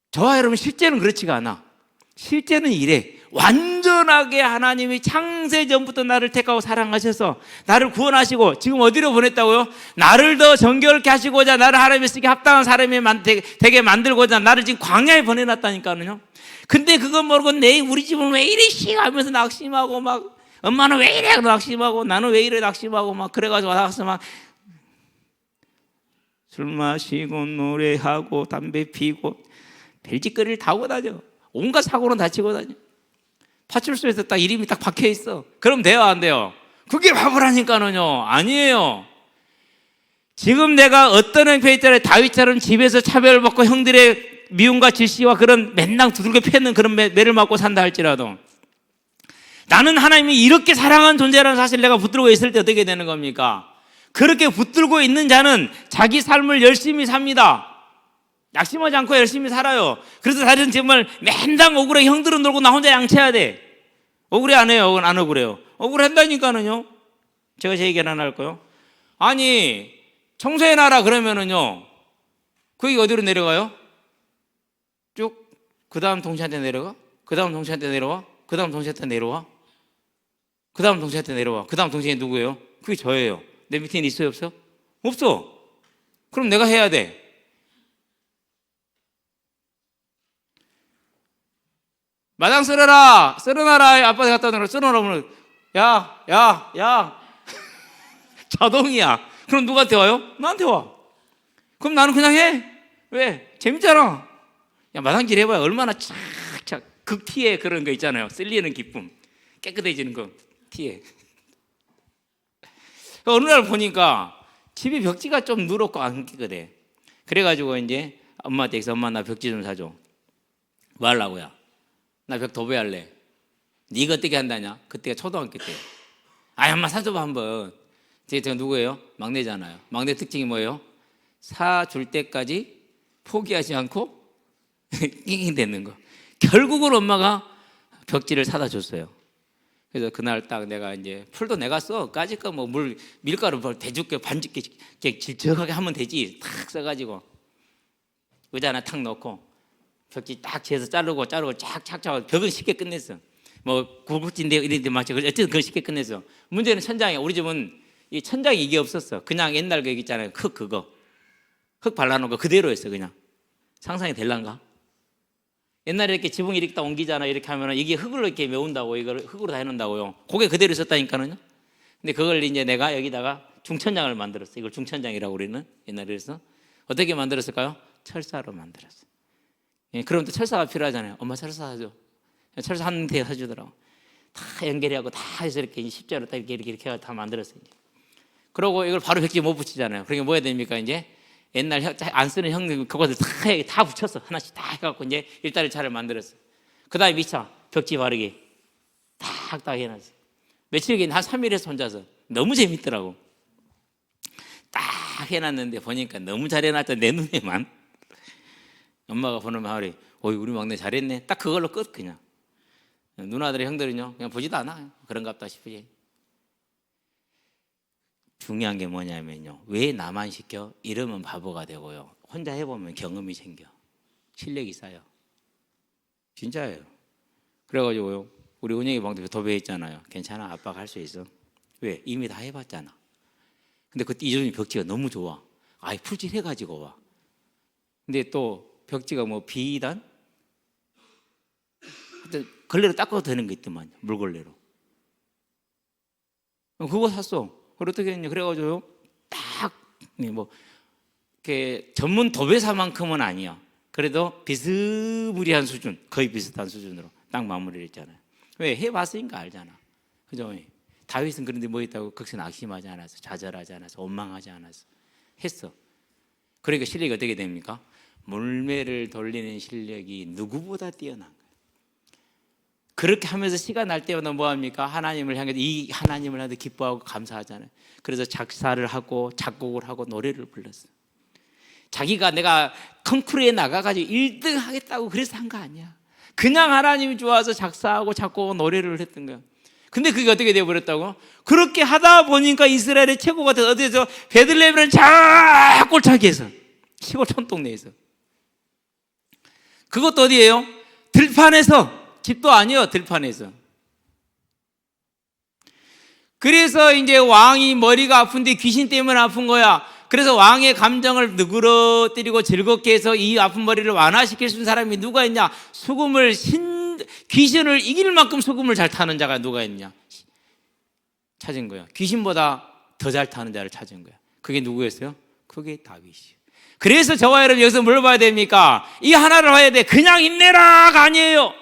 저와 여러분 실제는 그렇지가 않아. 실제는 이래. 완전하게 하나님이 창세전부터 나를 택하고 사랑하셔서 나를 구원하시고 지금 어디로 보냈다고요? 나를 더 정결케 하시고자, 나를 하나님의 쓰기 합당한 사람이 되게 만들고자 나를 지금 광야에 보내놨다니까요. 근데 그건 모르고 우리 집은 왜 이래 하면서 낙심하고, 막 엄마는 왜 이래 낙심하고, 나는 왜 이래 낙심하고, 막 그래가지고 나가서 막 술 마시고 노래하고 담배 피고 별짓거리를 다 하고 다녀. 온갖 사고는 다 치고 다녀. 파출소에서 딱 이름이 딱 박혀 있어. 그럼 돼요, 안 돼요? 그게 바보라니까는요. 아니에요. 지금 내가 어떤 형편에 있잖아요. 다윗처럼 집에서 차별받고 형들의 미움과 질시와 그런 맨날 두들겨 패는 그런 매를 맞고 산다 할지라도, 나는 하나님이 이렇게 사랑하는 존재라는 사실 내가 붙들고 있을 때 어떻게 되는 겁니까? 그렇게 붙들고 있는 자는 자기 삶을 열심히 삽니다. 낙심하지 않고 열심히 살아요. 그래서 다른 정말 맨날 억울해. 형들은 놀고 나 혼자 양치해야 돼. 억울해 안 해요? 안 억울해요? 억울한다니까는요. 제가 제 얘기 하나 할까요? 아니 청소해놔라 그러면은요, 그게 어디로 내려가요? 쭉 그 다음 동시한테 내려가, 그 다음 동시한테 내려와, 그 다음 동시한테 내려와, 그 다음 동시한테 내려와. 그 다음 동시에 누구예요? 그게 저예요. 내 밑에 있어요, 없어? 없어. 그럼 내가 해야 돼. 마당 쓸어라, 쓸어놔라. 아빠가 갖다 놓으라. 쓸어놓으면 야 자동이야. 그럼 누구한테 와요? 나한테 와. 그럼 나는 그냥 해. 왜? 재밌잖아. 야, 마당질 해봐야 얼마나 착착 극티에 그런 거 있잖아요. 쓸리는 기쁨, 깨끗해지는 거 티에. 어느 날 보니까 집이 벽지가 좀 누렇고 안 깨끗해. 그래가지고 이제 엄마한테 얘기해서, 엄마 나 벽지 좀 사줘. 뭐 하려고요? 나 벽 도배할래. 네가 어떻게 한다냐? 그때가 초등학교 때. 아이 엄마 사줘봐 한번. 제가 누구예요? 막내잖아요. 막내 특징이 뭐예요? 사줄 때까지 포기하지 않고 낑낑대는 거. 결국은 엄마가 벽지를 사다 줬어요. 그래서 그날 딱 내가 이제 풀도 내가 써. 까짓 거 뭐 밀가루 대줄게 반죽게 질척하게 하면 되지. 탁 써가지고 의자 하나 탁 넣고 벽지 딱 재서 자르고 착착. 벽은 쉽게 끝냈어. 뭐 구급진데 이런 데 맞죠. 어쨌든 그걸 쉽게 끝냈어. 문제는 천장이야. 우리 집은 이 천장에 이게 없었어. 그냥 옛날 그 있잖아요. 흙 발라놓은 거 그대로였어. 그냥 상상이 될란가? 옛날에 이렇게 지붕 이렇게 딱 옮기잖아. 이렇게 하면은 이게 흙으로 이렇게 메운다고, 이걸 흙으로 다 해놓는다고요. 그게 그대로 있었다니까는요. 근데 그걸 이제 내가 여기다가 중천장을 만들었어. 이걸 중천장이라고 우리는 옛날에 그래서 어떻게 만들었을까요? 철사로 만들었어. 예, 그럼 또 철사가 필요하잖아요. 엄마 철사 사줘. 철사 한 대 사주더라고. 다 연결하고 다 해서 이렇게 십자로 딱 이렇게 해서 다 만들었어요. 그러고 이걸 바로 벽지에 못 붙이잖아요. 그러니까 뭐 해야 됩니까? 이제 옛날 안 쓰는 형님 그것을 다 붙였어. 하나씩 다 해갖고 이제 일자리차를 만들었어. 그 다음에 미차 벽지 바르기 딱 해놨어. 며칠이긴 한 3일에서 혼자서. 너무 재밌더라고. 딱 해놨는데 보니까 너무 잘 해놨다. 내 눈에만. 엄마가 보는 말이 어이 우리 막내 잘했네. 딱 그걸로 끝. 그냥 누나들의 형들은요 그냥 보지도 않아. 그런갑다 싶으지. 중요한 게 뭐냐면요. 왜 나만 시켜? 이러면 바보가 되고요. 혼자 해보면 경험이 생겨. 실력이 쌓여. 진짜예요. 그래가지고요. 우리 은영이 방도 도배했잖아요. 괜찮아. 아빠가 할 수 있어. 왜? 이미 다 해봤잖아. 근데 그때 이준이 벽지가 너무 좋아. 아예 풀칠 해가지고 와. 근데 또 벽지가 뭐 비단? 하여튼 걸레로 닦아도 되는 게 있더만. 물걸레로. 그거 샀어. 그걸 어떻게 했냐. 그래가지고 딱 뭐 이렇게 전문 도배사만큼은 아니야. 그래도 비스무리한 수준, 거의 비슷한 수준으로 딱 마무리를 했잖아요. 왜? 해봤으니까 알잖아. 그죠? 다윗은 그런데 뭐 있다고 극성 낙심하지 않았어. 좌절하지 않았어. 원망하지 않았어. 했어. 그러니까 실력이 어떻게 됩니까? 물매를 돌리는 실력이 누구보다 뛰어난 거예요. 그렇게 하면서 시간 날 때마다 뭐 합니까? 하나님을 향해 이 하나님을 향해 기뻐하고 감사하잖아요. 그래서 작사를 하고 작곡을 하고 노래를 불렀어요. 자기가 내가 컨쿠르에 나가가지고 1등 하겠다고 그래서 한 거 아니야. 그냥 하나님이 좋아서 작사하고 작곡하고 노래를 했던 거야. 근데 그게 어떻게 되어버렸다고? 그렇게 하다 보니까 이스라엘의 최고가 돼서 어디서 베들레헴을 쫙 꼴차게 해서 시골 촌동네에서. 그것도 어디예요? 들판에서. 집도 아니요, 들판에서. 그래서 이제 왕이 머리가 아픈데 귀신 때문에 아픈 거야. 그래서 왕의 감정을 누그러뜨리고 즐겁게 해서 이 아픈 머리를 완화시킬 수 있는 사람이 누가 있냐? 귀신을 이길 만큼 소금을 잘 타는 자가 누가 있냐? 찾은 거야. 귀신보다 더 잘 타는 자를 찾은 거야. 그게 누구였어요? 그게 다윗이에요. 그래서 저와 여러분 여기서 뭘 봐야 됩니까? 이 하나를 봐야 돼. 그냥 힘내라가 아니에요.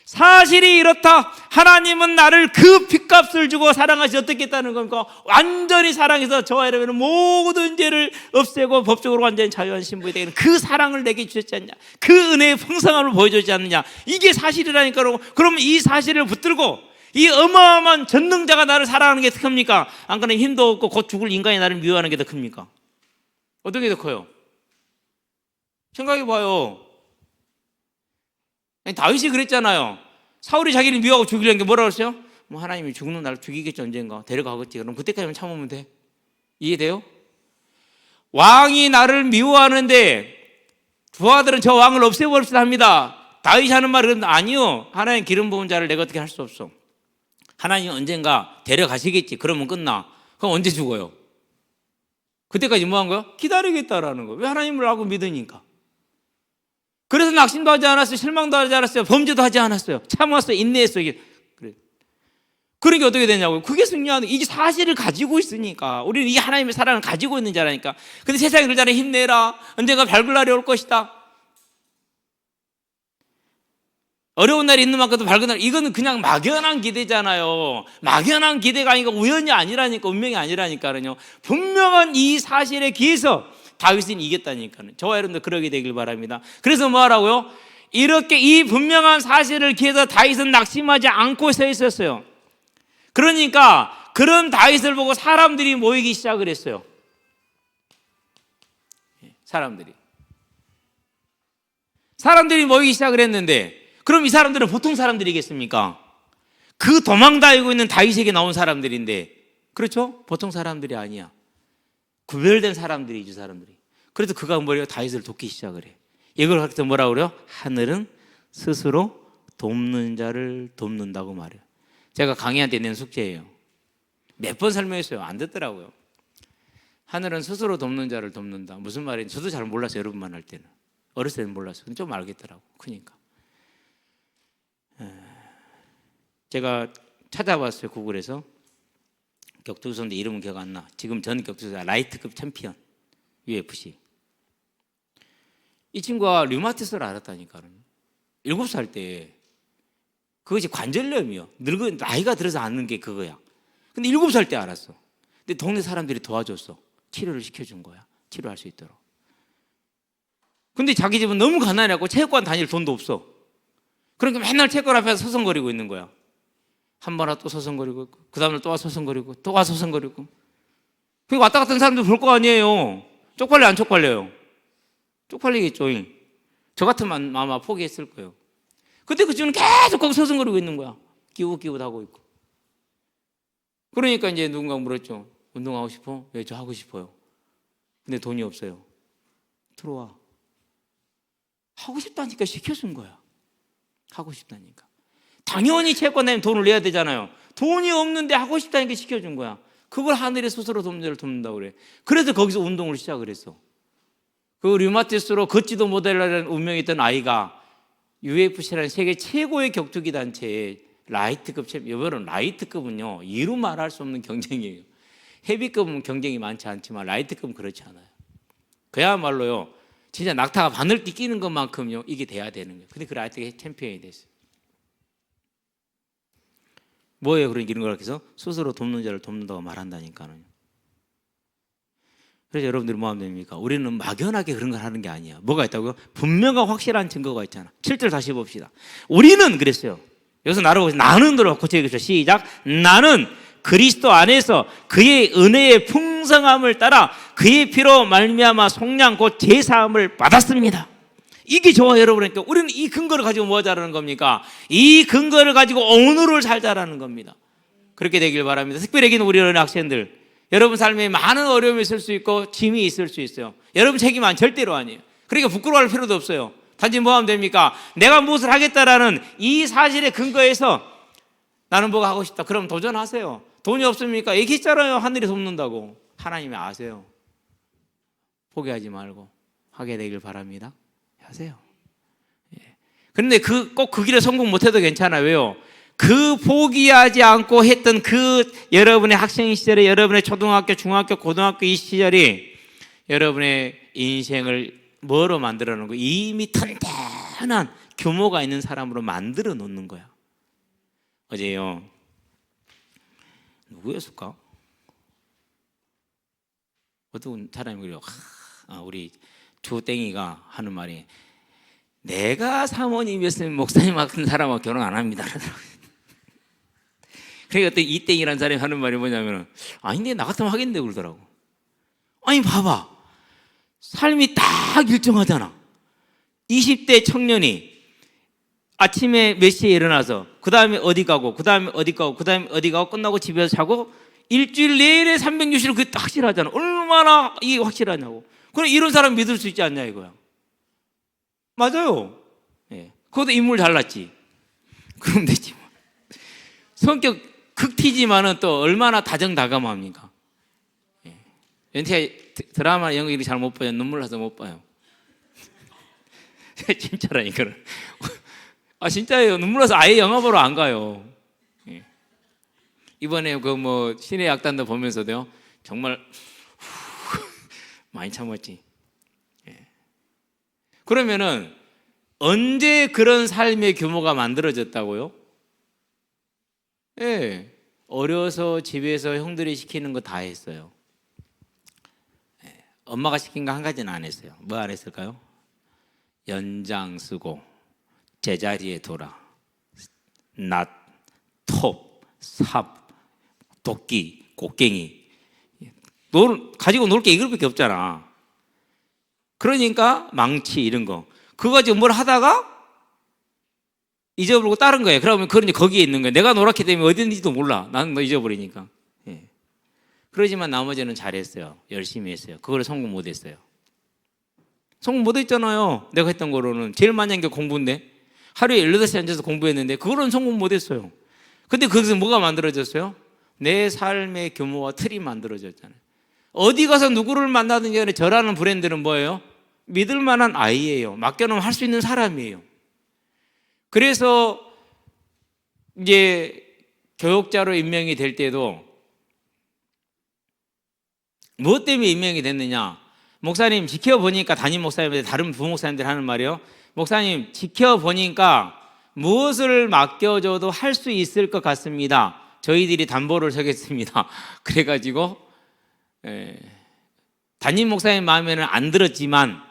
사실이 이렇다. 하나님은 나를 그 핏값을 주고 사랑하시 어떻게 했다는 겁니까? 완전히 사랑해서 저와 여러분은 모든 죄를 없애고 법적으로 완전히 자유한 신부가 되는 그 사랑을 내게 주셨지 않냐? 그 은혜의 풍성함을 보여주지 않느냐? 이게 사실이라니까요. 그러면 이 사실을 붙들고 이 어마어마한 전능자가 나를 사랑하는 게 더 큽니까? 안 그러면 힘도 없고 곧 죽을 인간이 나를 미워하는 게 더 큽니까? 어떻게 더 커요? 생각해 봐요. 다윗이 그랬잖아요. 사울이 자기를 미워하고 죽이려는 게 뭐라고 했어요? 뭐 하나님이 죽는 날 죽이겠지 언젠가. 데려가겠지. 그럼 그때까지만 참으면 돼. 이해돼요? 왕이 나를 미워하는데 부하들은 저 왕을 없애버립시다 합니다. 다윗이 하는 말은 아니요. 하나님 기름 부은 자를 내가 어떻게 할 수 없어. 하나님 언젠가 데려가시겠지. 그러면 끝나. 그럼 언제 죽어요? 그때까지 뭐 한 거야? 기다리겠다라는 거야. 왜 하나님을 알고 믿으니까. 그래서 낙심도 하지 않았어요. 실망도 하지 않았어요. 범죄도 하지 않았어요. 참았어요. 인내했어요. 그래. 그러니까 어떻게 되냐고요. 그게 중요한 이게 사실을 가지고 있으니까. 우리는 이 하나님의 사랑을 가지고 있는 자라니까. 근데 세상이 그러잖아요. 힘내라. 언젠가 밝을 날이 올 것이다. 어려운 날이 있는 만큼도 밝은 날. 이거는 그냥 막연한 기대잖아요. 막연한 기대가 아니고 우연이 아니라니까. 운명이 아니라니까요. 분명한 이 사실에 기해서 다윗은 이겼다니까요. 저와 여러분들 그러게 되길 바랍니다. 그래서 뭐 하라고요? 이렇게 이 분명한 사실을 기해서 다윗은 낙심하지 않고 서 있었어요. 그러니까 그런 다윗을 보고 사람들이 모이기 시작을 했어요. 사람들이 모이기 시작을 했는데 그럼 이 사람들은 보통 사람들이겠습니까? 그 도망다니고 있는 다윗에게 나온 사람들인데 그렇죠? 보통 사람들이 아니야. 구별된 사람들이죠, 사람들이. 그래서 그가 뭐래요? 다윗을 돕기 시작을 해. 이걸 갖다 뭐라고 그래요? 하늘은 스스로 돕는 자를 돕는다고 말해요. 제가 강의할 때 낸 숙제예요. 몇 번 설명했어요. 안 듣더라고요. 하늘은 스스로 돕는 자를 돕는다. 무슨 말인지 저도 잘 몰랐어요. 여러분만 할 때는. 어렸을 때는 몰랐어요. 근데 좀 알겠더라고. 크니까. 제가 찾아봤어요. 구글에서. 격투선수 이름은 기억 안 나. 지금 전 격투선수 라이트급 챔피언 UFC. 이 친구가 류마티스를 앓았다니까요. 7살 때 그것이 관절염이요. 늙은 나이가 들어서 앓는 게 그거야. 근데 7살 때 알았어. 근데 동네 사람들이 도와줬어. 치료를 시켜준 거야. 치료할 수 있도록. 근데 자기 집은 너무 가난해갖고 체육관 다닐 돈도 없어. 그러니까 맨날 체육관 앞에서 서성거리고 있는 거야. 한 번 또 서성거리고 그 다음날 또 와 서성거리고 또 와 서성거리고. 그리고 왔다 갔다 하는 사람들 볼 거 아니에요. 쪽팔려 안 쪽팔려요? 쪽팔리겠죠. 저 같으면 아마 포기했을 거예요. 근데 그 친구는 계속 거기 서성거리고 있는 거야. 기웃기웃하고 있고. 그러니까 이제 누군가 물었죠. 운동하고 싶어? 네, 저 하고 싶어요. 근데 돈이 없어요. 들어와. 하고 싶다니까 시켜준 거야. 하고 싶다니까. 당연히 채권 내면 돈을 내야 되잖아요. 돈이 없는데 하고 싶다니까 시켜준 거야. 그걸 하늘이 스스로 돕는다고 그래. 그래서 거기서 운동을 시작을 했어. 그 류마티스로 걷지도 못하려는 운명이 있던 아이가 UFC라는 세계 최고의 격투기 단체에 라이트급 이번은 라이트급은요 이루 말할 수 없는 경쟁이에요. 헤비급은 경쟁이 많지 않지만 라이트급은 그렇지 않아요. 그야말로요 진짜 낙타가 바늘띠 끼는 것만큼요 이게 돼야 되는 거예요. 근데 그 라이트가 챔피언이 됐어요. 뭐예요? 그런 이런 걸 해서 스스로 돕는 자를 돕는다고 말한다니까요. 그래서 여러분들이 뭐 하면 됩니까? 우리는 막연하게 그런 걸 하는 게 아니야. 뭐가 있다고요? 분명한 확실한 증거가 있잖아. 7절 다시 봅시다. 우리는 그랬어요. 여기서 나를 보세요. 나는 들어 고쳐야겠죠. 시작. 나는 그리스도 안에서 그의 은혜의 풍성함을 따라 그의 피로 말미암아 속량 곧 제사함을 받았습니다. 이게 저와 여러분이니까 우리는 이 근거를 가지고 뭐 하자라는 겁니까? 이 근거를 가지고 오늘을 살자라는 겁니다. 그렇게 되길 바랍니다. 특별히 여기는 우리 어린 학생들, 여러분 삶에 많은 어려움이 있을 수 있고 짐이 있을 수 있어요. 여러분 책임은 절대로 아니에요. 그러니까 부끄러워할 필요도 없어요. 단지 뭐 하면 됩니까? 내가 무엇을 하겠다라는 이 사실의 근거에서 나는 뭐가 하고 싶다. 그럼 도전하세요. 돈이 없습니까? 얘기했잖아요. 하늘이 돕는다고. 하나님이 아세요. 포기하지 말고 하게 되길 바랍니다. 하세요. 그런데 꼭 그 길에 성공 못해도 괜찮아요. 왜요? 그 포기하지 않고 했던 그 여러분의 학생 시절에 여러분의 초등학교, 중학교, 고등학교 이 시절이 여러분의 인생을 뭐로 만들어 놓은 거예요? 이미 탄탄한 규모가 있는 사람으로 만들어 놓는 거야. 어제요. 누구였을까? 어떤 사람이 그래요. 우리 조땡이가 하는 말이 내가 사모님이었으면 목사님 같은 사람하고 결혼 안 합니다. 그러니까 또 이땡이라는 사람이 하는 말이 뭐냐면 아닌데 나 같으면 하겠는데 그러더라고. 아니 봐봐. 삶이 딱 일정하잖아. 20대 청년이 아침에 몇 시에 일어나서 그 다음에 어디 가고 그 다음에 어디 가고 그 다음에 어디 가고 끝나고 집에서 자고 일주일 내내 360일 그게 딱 확실하잖아. 얼마나 이게 확실하냐고. 그럼 이런 사람 믿을 수 있지 않냐 이거야. 맞아요. 예. 그것도 인물 잘났지. 그럼 되지 뭐. 성격 극티지만은 또 얼마나 다정다감합니까? 예. 연태 드라마 연극 이렇게 잘 못 봐요. 눈물 나서 못 봐요. 진짜라니까. 진짜예요. 눈물 나서 아예 영화 보러 안 가요. 예. 이번에 그 뭐 신의 약단도 보면서도요. 정말 많이 참았지. 예. 그러면은 언제 그런 삶의 규모가 만들어졌다고요? 예. 어려서 집에서 형들이 시키는 거 다 했어요. 예. 엄마가 시킨 거 한 가지는 안 했어요. 뭐 안 했을까요? 연장 쓰고 제자리에 돌아 낫, 톱, 삽, 도끼, 곡괭이 가지고 놀 게 이거밖에 없잖아. 그러니까 망치 이런 거 그거 가지고 뭘 하다가 잊어버리고 다른 거예요. 그러면 그런 거기에 있는 거예요. 내가 노랗게 되면 어디 있는지도 몰라. 나는 너 잊어버리니까. 예. 그러지만 나머지는 잘했어요. 열심히 했어요. 그걸 성공 못했어요. 성공 못했잖아요. 내가 했던 거로는 제일 많이 한 게 공부인데 하루에 18시간 앉아서 공부했는데 그거는 성공 못했어요. 근데 거기서 뭐가 만들어졌어요? 내 삶의 규모와 틀이 만들어졌잖아요. 어디 가서 누구를 만나든지 간에 저라는 브랜드는 뭐예요? 믿을 만한 아이예요. 맡겨놓으면 할 수 있는 사람이에요. 그래서 이제 교육자로 임명이 될 때도 무엇 때문에 임명이 됐느냐? 목사님 지켜보니까 담임 목사님들 다른 부목사님들 하는 말이요. 목사님 지켜보니까 무엇을 맡겨줘도 할 수 있을 것 같습니다. 저희들이 담보를 서겠습니다. 그래가지고 담임 목사님 마음에는 안 들었지만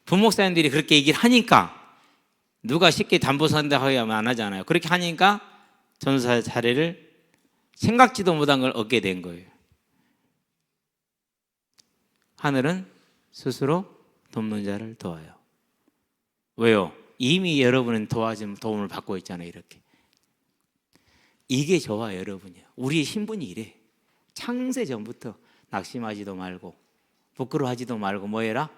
부목사님들이 그렇게 얘기를 하니까 누가 쉽게 담보 선다고 하면 안 하잖아요. 그렇게 하니까 전도사 자리를 생각지도 못한 걸 얻게 된 거예요. 하늘은 스스로 돕는 자를 도와요. 왜요? 이미 여러분은 도움을 받고 있잖아요. 이렇게. 이게 저와 여러분이에요. 우리의 신분이 이래. 창세 전부터 낙심하지도 말고 부끄러워하지도 말고 뭐 해라?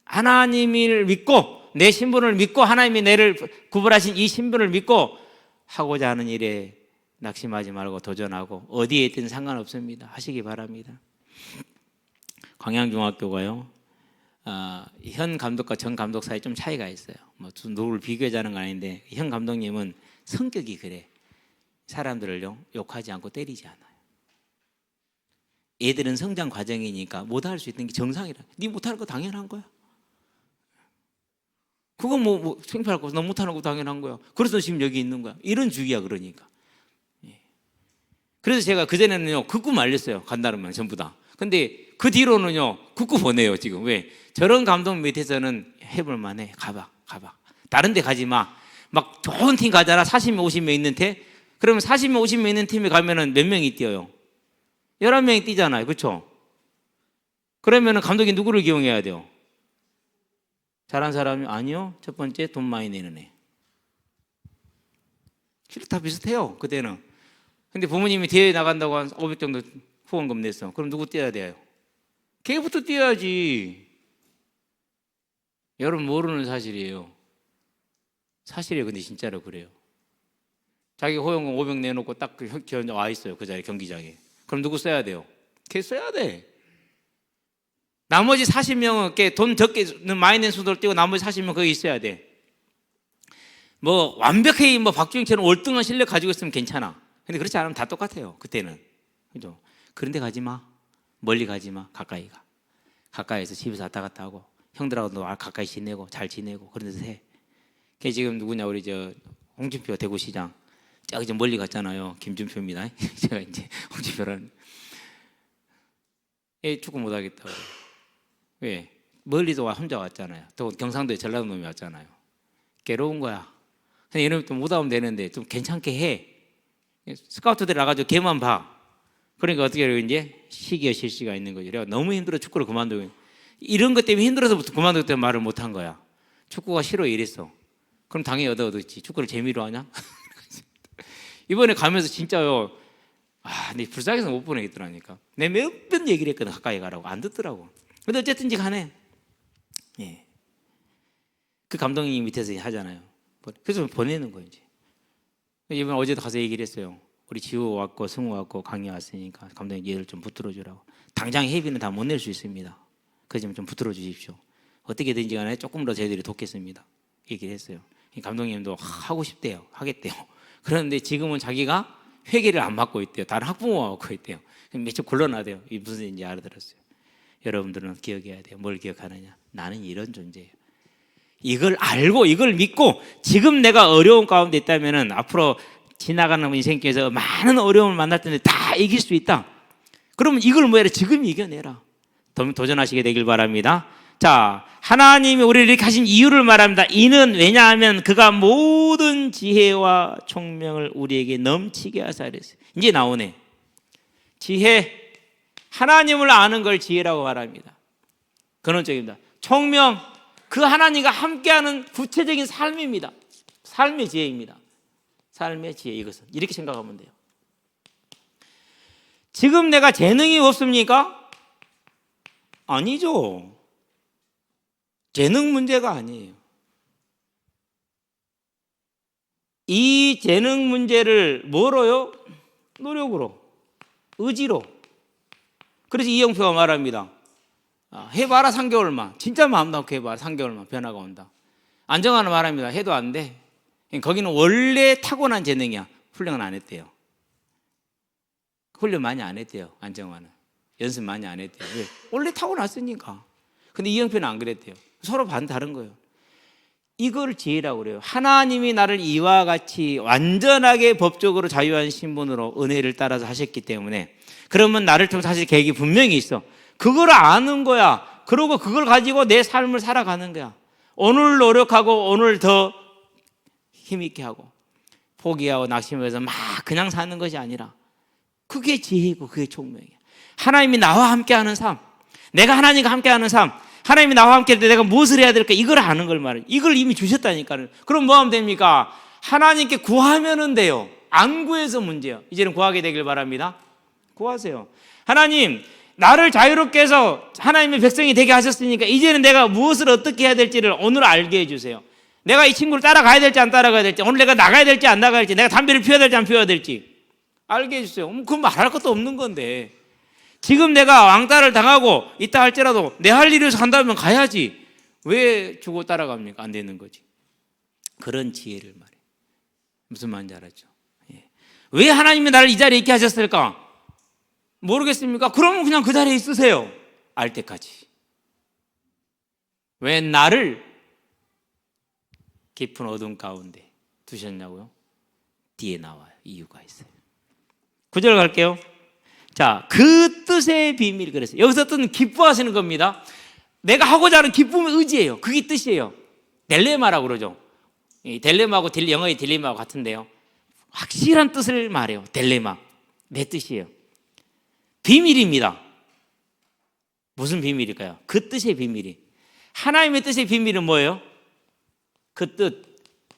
하나님을 믿고 내 신분을 믿고 하나님이 나를 구별하신 이 신분을 믿고 하고자 하는 일에 낙심하지 말고 도전하고 어디에 있든 상관없습니다. 하시기 바랍니다. 광양중학교가요. 현 감독과 전 감독 사이에 좀 차이가 있어요. 뭐 누구를 비교하자는 건 아닌데 현 감독님은 성격이 그래. 사람들을 욕하지 않고 때리지 않아요. 애들은 성장 과정이니까 못할 수 있는 게 정상이라. 네 못할 거 당연한 거야. 그건 뭐 창피할 거, 너 못하는 거 당연한 거야. 그래서 지금 여기 있는 거야. 이런 주의야 그러니까. 그래서 제가 그전에는요 극구 말렸어요. 간다르면 전부 다. 근데 그 뒤로는요 극구 보내요 지금. 왜? 저런 감독 밑에서는 해볼 만해. 가봐. 다른 데 가지 마. 막 좋은 팀 가잖아. 40명 50명 있는 팀. 그러면 40명 50명 있는 팀에 가면은 몇 명이 뛰어요? 11명이 뛰잖아요. 그렇죠? 그러면은 감독이 누구를 기용해야 돼요? 잘한 사람이 아니요. 첫 번째 돈 많이 내는 애. 다 비슷해요. 그때는. 근데 부모님이 대회 나간다고 한 500 정도 후원금 냈어. 그럼 누구 뛰어야 돼요? 걔부터 뛰어야지. 여러분 모르는 사실이에요. 사실이에요. 근데 진짜로 그래요. 자기 후원금 500 내놓고 딱 와 있어요. 그 자리 경기장에. 그럼 누구 써야 돼요? 걔 써야 돼. 나머지 40명은 돈 적게 많이 낸 수들 뛰고 나머지 40명 거기 있어야 돼. 뭐 완벽히 뭐 박주영처럼 월등한 실력 가지고 있으면 괜찮아. 근데 그렇지 않으면 다 똑같아요. 그때는. 그죠? 그런데 가지 마. 멀리 가지 마. 가까이 가. 가까이에서 집에서 왔다 갔다 하고 형들하고도 가까이 지내고 잘 지내고 그런 데서 해. 걔 지금 누구냐 우리 홍준표 대구시장. 저기 좀 멀리 갔잖아요. 김준표입니다. 제가 이제 홍준표라는. 얘 축구 못 하겠다고. 왜? 멀리도 혼자 왔잖아요. 또 경상도에 전라도 놈이 왔잖아요. 괴로운 거야. 근데 얘는 좀 못 하면 되는데 좀 괜찮게 해. 스카우트들 나가지고 걔만 봐. 그러니까 어떻게 해요? 이제 시기와 실시가 있는 거죠. 내가 너무 힘들어 축구를 그만두고 이런 것 때문에 힘들어서 그만두기 때문에 말을 못 한 거야. 축구가 싫어 이랬어. 그럼 당연히 얻었지. 축구를 재미로 하냐? 이번에 가면서 진짜요. 내 불쌍해서 못 보내겠더라니까. 내가 몇 번 얘기를 했거든. 가까이 가라고. 안 듣더라고. 근데 어쨌든지 간에 예. 그 감독님 밑에서 하잖아요. 그래서 보내는 거예요. 이제. 이번에 어제도 가서 얘기를 했어요. 우리 지우 왔고 승우 왔고 강희 왔으니까 감독님 얘를 좀 붙들어 주라고. 당장 회비는 다 못 낼 수 있습니다. 그러지만 좀 붙들어 주십시오. 어떻게든지 간에 조금 더 저희들이 돕겠습니다. 얘기를 했어요. 감독님도 하고 싶대요. 하겠대요. 그런데 지금은 자기가 회계를 안 맡고 있대요. 다른 학부모가 맡고 있대요. 며칠 곤란하대요. 이 무슨 일인지 알아들었어요. 여러분들은 기억해야 돼요. 뭘 기억하느냐? 나는 이런 존재예요. 이걸 알고 이걸 믿고 지금 내가 어려운 가운데 있다면 앞으로 지나가는 인생길에서 많은 어려움을 만날 텐데 다 이길 수 있다. 그러면 이걸 뭐해라? 지금 이겨내라. 도전하시게 되길 바랍니다. 자, 하나님이 우리를 이렇게 하신 이유를 말합니다. 이는 왜냐하면 그가 모든 지혜와 총명을 우리에게 넘치게 하사 그랬어요. 이제 나오네. 지혜, 하나님을 아는 걸 지혜라고 말합니다. 근원적입니다. 총명, 그 하나님과 함께하는 구체적인 삶입니다. 삶의 지혜입니다. 삶의 지혜, 이것은 이렇게 생각하면 돼요. 지금 내가 재능이 없습니까? 아니죠. 재능 문제가 아니에요. 이 재능 문제를 뭐로요? 노력으로, 의지로. 그래서 이영표가 말합니다. 해봐라 3개월만. 진짜 마음 놓고 해봐라 3개월만 변화가 온다. 안정환은 말합니다. 해도 안 돼. 거기는 원래 타고난 재능이야. 훈련은 안 했대요. 훈련 많이 안 했대요. 안정환은. 연습 많이 안 했대요. 왜? 원래 타고났으니까. 근데 이영표는 안 그랬대요. 서로 다른 거예요. 이걸 지혜라고 그래요. 하나님이 나를 이와 같이 완전하게 법적으로 자유한 신분으로 은혜를 따라서 하셨기 때문에 그러면 나를 통해서 하실 계획이 분명히 있어. 그걸 아는 거야. 그리고 그걸 가지고 내 삶을 살아가는 거야. 오늘 노력하고 오늘 더 힘있게 하고 포기하고 낙심해서 막 그냥 사는 것이 아니라 그게 지혜이고 그게 총명이야. 하나님이 나와 함께하는 삶, 내가 하나님과 함께하는 삶, 하나님이 나와 함께 할 때 내가 무엇을 해야 될까? 이걸 아는 걸 말해요. 이걸 이미 주셨다니까요. 그럼 뭐 하면 됩니까? 하나님께 구하면은 돼요. 안 구해서 문제예요. 이제는 구하게 되길 바랍니다. 구하세요. 하나님, 나를 자유롭게 해서 하나님의 백성이 되게 하셨으니까 이제는 내가 무엇을 어떻게 해야 될지를 오늘 알게 해주세요. 내가 이 친구를 따라가야 될지 안 따라가야 될지, 오늘 내가 나가야 될지 안 나가야 될지, 내가 담배를 피워야 될지 안 피워야 될지 알게 해주세요. 그건 말할 것도 없는 건데, 지금 내가 왕따를 당하고 있다 할지라도 내 할 일을 한다면 가야지. 왜 주고 따라갑니까? 안 되는 거지. 그런 지혜를 말해. 무슨 말인지 알았죠? 예. 왜 하나님이 나를 이 자리에 있게 하셨을까? 모르겠습니까? 그러면 그냥 그 자리에 있으세요. 알 때까지. 왜 나를 깊은 어둠 가운데 두셨냐고요? 뒤에 나와요. 이유가 있어요. 9절 갈게요. 자, 그 뜻의 비밀. 그래서 여기서 뜻은 기뻐하시는 겁니다. 내가 하고자 하는 기쁨의 의지예요. 그게 뜻이에요. 딜레마라고 그러죠. 이 딜레마하고 영어의 딜레마하고 같은데요. 확실한 뜻을 말해요. 딜레마. 내 뜻이에요. 비밀입니다. 무슨 비밀일까요? 그 뜻의 비밀이. 하나님의 뜻의 비밀은 뭐예요? 그 뜻,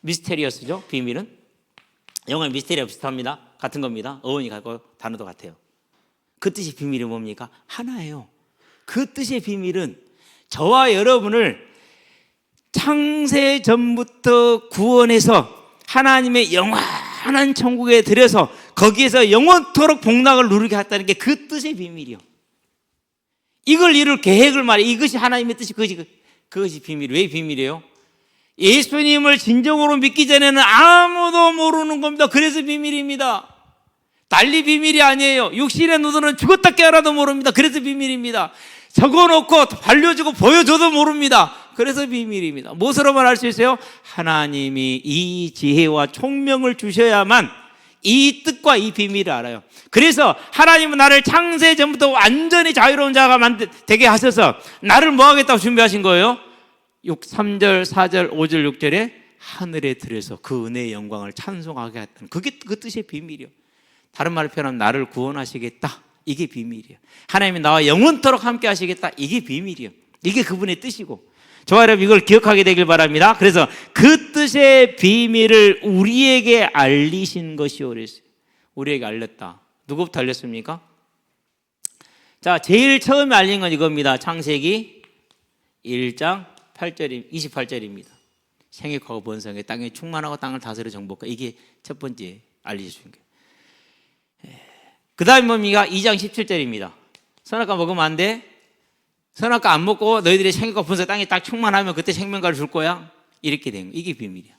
미스테리어스죠. 비밀은 영어의 미스테리와 비슷합니다. 같은 겁니다. 어원이 같고 단어도 같아요. 그 뜻의 비밀이 뭡니까? 하나예요. 그 뜻의 비밀은 저와 여러분을 창세 전부터 구원해서 하나님의 영원한 천국에 들여서 거기에서 영원토록 복락을 누리게 했다는 게 그 뜻의 비밀이요. 이걸 이룰 계획을 말해. 이것이 하나님의 뜻이, 그것이 비밀. 왜 비밀이에요? 예수님을 진정으로 믿기 전에는 아무도 모르는 겁니다. 그래서 비밀입니다. 달리 비밀이 아니에요. 육신의 누드는 죽었다 깨어나도 모릅니다. 그래서 비밀입니다. 적어놓고 알려주고 보여줘도 모릅니다. 그래서 비밀입니다. 무엇으로만 알 수 있어요? 하나님이 이 지혜와 총명을 주셔야만 이 뜻과 이 비밀을 알아요. 그래서 하나님은 나를 창세 전부터 완전히 자유로운 자가 되게 하셔서 나를 뭐 하겠다고 준비하신 거예요? 3절, 4절, 5절, 6절에 하늘에 들여서 그 은혜의 영광을 찬송하게 했다는 그게 그 뜻의 비밀이요. 다른 말로 표현하면 나를 구원하시겠다. 이게 비밀이에요. 하나님이 나와 영원토록 함께 하시겠다. 이게 비밀이에요. 이게 그분의 뜻이고. 저와 여러분 이걸 기억하게 되길 바랍니다. 그래서 그 뜻의 비밀을 우리에게 알리신 것이요. 그랬어요. 우리에게 알렸다. 누구부터 알렸습니까? 자, 제일 처음에 알린 건 이겁니다. 창세기 1장 28절입니다. 생육하고 번성해 땅에 충만하고 땅을 다스려 정복하. 이게 첫 번째 알려주신 거예요. 그 다음에 뭡니까? 2장 17절입니다. 선악과 먹으면 안 돼? 선악과 안 먹고 너희들이 생육과 번성 땅에 딱 충만하면 그때 생명과를 줄 거야? 이렇게 된 거예요. 이게 비밀이야.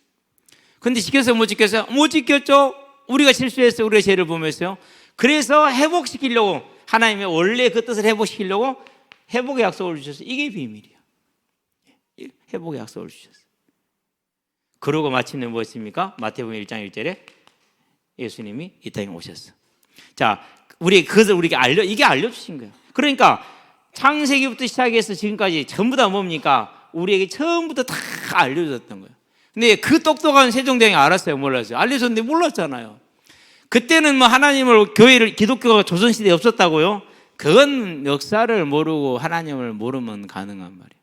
근데 지켰어요? 못 지켰어요? 못 지켰죠? 우리가 실수했어요. 우리가 죄를 범했어요. 그래서 회복시키려고 하나님의 원래 그 뜻을 회복시키려고 회복의 약속을 주셨어요. 이게 비밀이야. 회복의 약속을 주셨어요. 그러고 마침내 무엇입니까? 마태복음 1장 1절에 예수님이 이 땅에 오셨어. 자, 그것을 우리에게 이게 알려주신 거예요. 그러니까 창세기부터 시작해서 지금까지 전부 다 뭡니까? 우리에게 처음부터 다 알려줬던 거예요. 근데 그 똑똑한 세종대왕이 알았어요? 몰랐어요? 알려줬는데 몰랐잖아요. 그때는 뭐 하나님을, 교회를, 기독교가 조선시대에 없었다고요? 그건 역사를 모르고 하나님을 모르면 가능한 말이에요.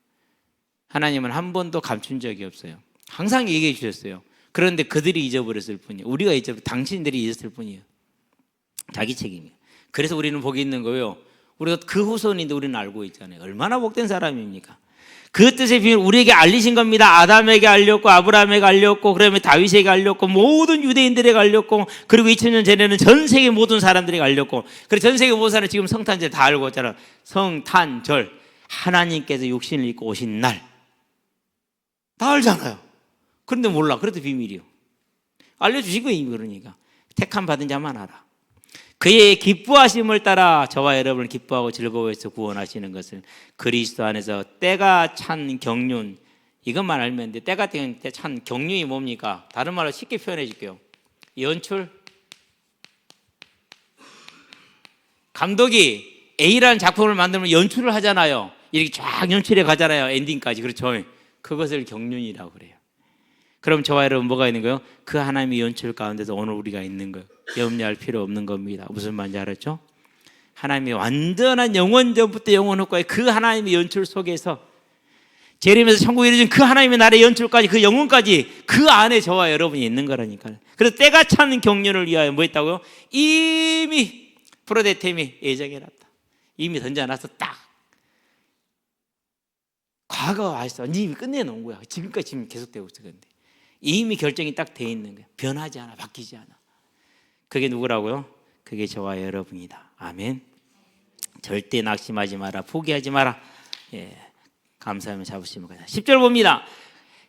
하나님은 한 번도 감춘 적이 없어요. 항상 얘기해 주셨어요. 그런데 그들이 잊어버렸을 뿐이에요. 우리가 당신들이 잊었을 뿐이에요. 자기 책임이에요. 그래서 우리는 복이 있는 거예요. 우리가 그 후손인데 우리는 알고 있잖아요. 얼마나 복된 사람입니까? 그 뜻의 비밀 우리에게 알리신 겁니다. 아담에게 알렸고 아브라함에게 알렸고 그다음에 다윗에게 알렸고 모든 유대인들에게 알렸고 그리고 2000년 전에는 전 세계 모든 사람들에게 알렸고 그래서 전 세계 모든 사람은 지금 성탄절 다 알고 있잖아요. 성탄절 하나님께서 육신을 입고 오신 날 다 알잖아요. 그런데 몰라. 그래도 비밀이요. 알려주신 거예요. 그러니까 택함 받은 자만 알아. 그의 기뻐하심을 따라 저와 여러분을 기뻐하고 즐거워해서 구원하시는 것을 그리스도 안에서 때가 찬 경륜, 이것만 알면 돼. 때가 찬 경륜이 뭡니까? 다른 말로 쉽게 표현해 줄게요. 연출. 감독이 A라는 작품을 만들면 연출을 하잖아요. 이렇게 쫙 연출해 가잖아요. 엔딩까지. 그렇죠. 그것을 경륜이라고 그래요. 그럼 저와 여러분 뭐가 있는 거예요? 그 하나님의 연출 가운데서 오늘 우리가 있는 거예요. 염려할 필요 없는 겁니다. 무슨 말인지 알았죠? 하나님의 완전한 영원 전부터 영원 후까지 그 하나님의 연출 속에서 재림에서 천국에 이르는 그 하나님의 나라의 연출까지 그 영혼까지 그 안에 저와 여러분이 있는 거라니까요. 그래서 때가 찬 경륜을 위하여 뭐 했다고요? 이미 프로데템이 예정해놨다. 이미 던져놔서 딱 과거가 와있어. 이미 끝내놓은 거야. 지금까지 지금 계속되고 있어. 근데 이미 결정이 딱 돼 있는 거야. 변하지 않아, 바뀌지 않아. 그게 누구라고요? 그게 저와 여러분이다. 아멘. 절대 낙심하지 마라, 포기하지 마라. 예, 감사하면 잡으시면 됩니다. 10절 봅니다.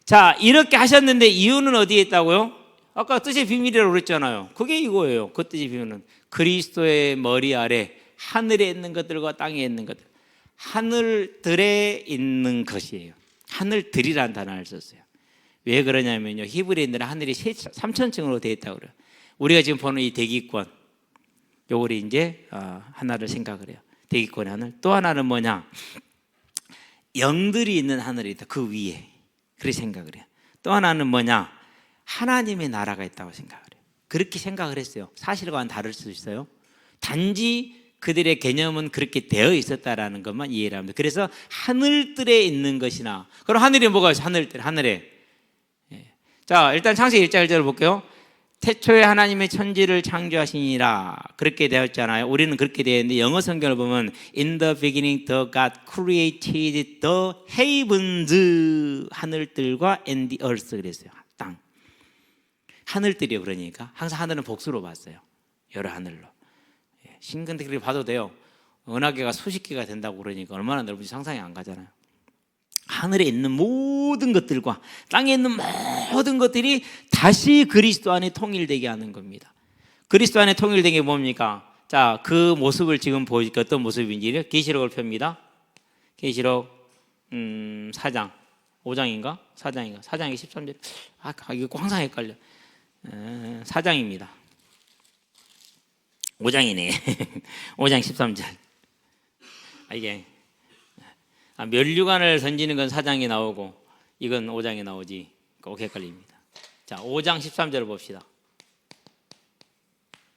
자, 이렇게 하셨는데 이유는 어디에 있다고요? 아까 뜻의 비밀이라고 그랬잖아요. 그게 이거예요. 그 뜻의 비밀은 그리스도의 머리 아래 하늘에 있는 것들과 땅에 있는 것들, 하늘들에 있는 것이에요. 하늘들이라는 단어를 썼어요. 왜 그러냐면요, 히브리인들은 하늘이 3천층으로 되어 있다고 그래요. 우리가 지금 보는 이 대기권, 요거를 이제 하나를 생각을 해요. 대기권의 하늘. 또 하나는 뭐냐, 영들이 있는 하늘이 있다. 그 위에. 그렇게 생각을 해요. 또 하나는 뭐냐, 하나님의 나라가 있다고 생각을 해요. 그렇게 생각을 했어요. 사실과는 다를 수 있어요. 단지 그들의 개념은 그렇게 되어 있었다라는 것만 이해를 합니다. 그래서 하늘들에 있는 것이나, 그럼 하늘이 뭐가 있어요? 하늘에. 예. 자, 일단 창세기 1장 1절을 볼게요. 태초에 하나님의 천지를 창조하시니라, 그렇게 되었잖아요. 우리는 그렇게 되어 있는데 영어 성경을 보면 In the beginning the God created the heavens, 하늘들과 and the earth 그랬어요. 땅. 하늘들이요. 그러니까 항상 하늘은 복수로 봤어요. 여러 하늘로. 신근데 그렇게 봐도 돼요. 은하계가 수십 개가 된다고 그러니까 얼마나 넓은지 상상이 안 가잖아요. 하늘에 있는 모든 것들과 땅에 있는 모든 것들이 다시 그리스도 안에 통일되게 하는 겁니다. 그리스도 안에 통일된 게 뭡니까? 자, 그 모습을 지금 보여줄게. 어떤 모습인지를 계시록을 펴니다. 계시록 4장 5장인가? 4장인가? 4장이 13절. 이거 꼭 항상 헷갈려. 4장입니다. 5장이네. 5장 13절. 이게 멸류관을 던지는 건 4장에 나오고 이건 5장에 나오지. 꼭 헷갈립니다. 자, 5장 13절을 봅시다.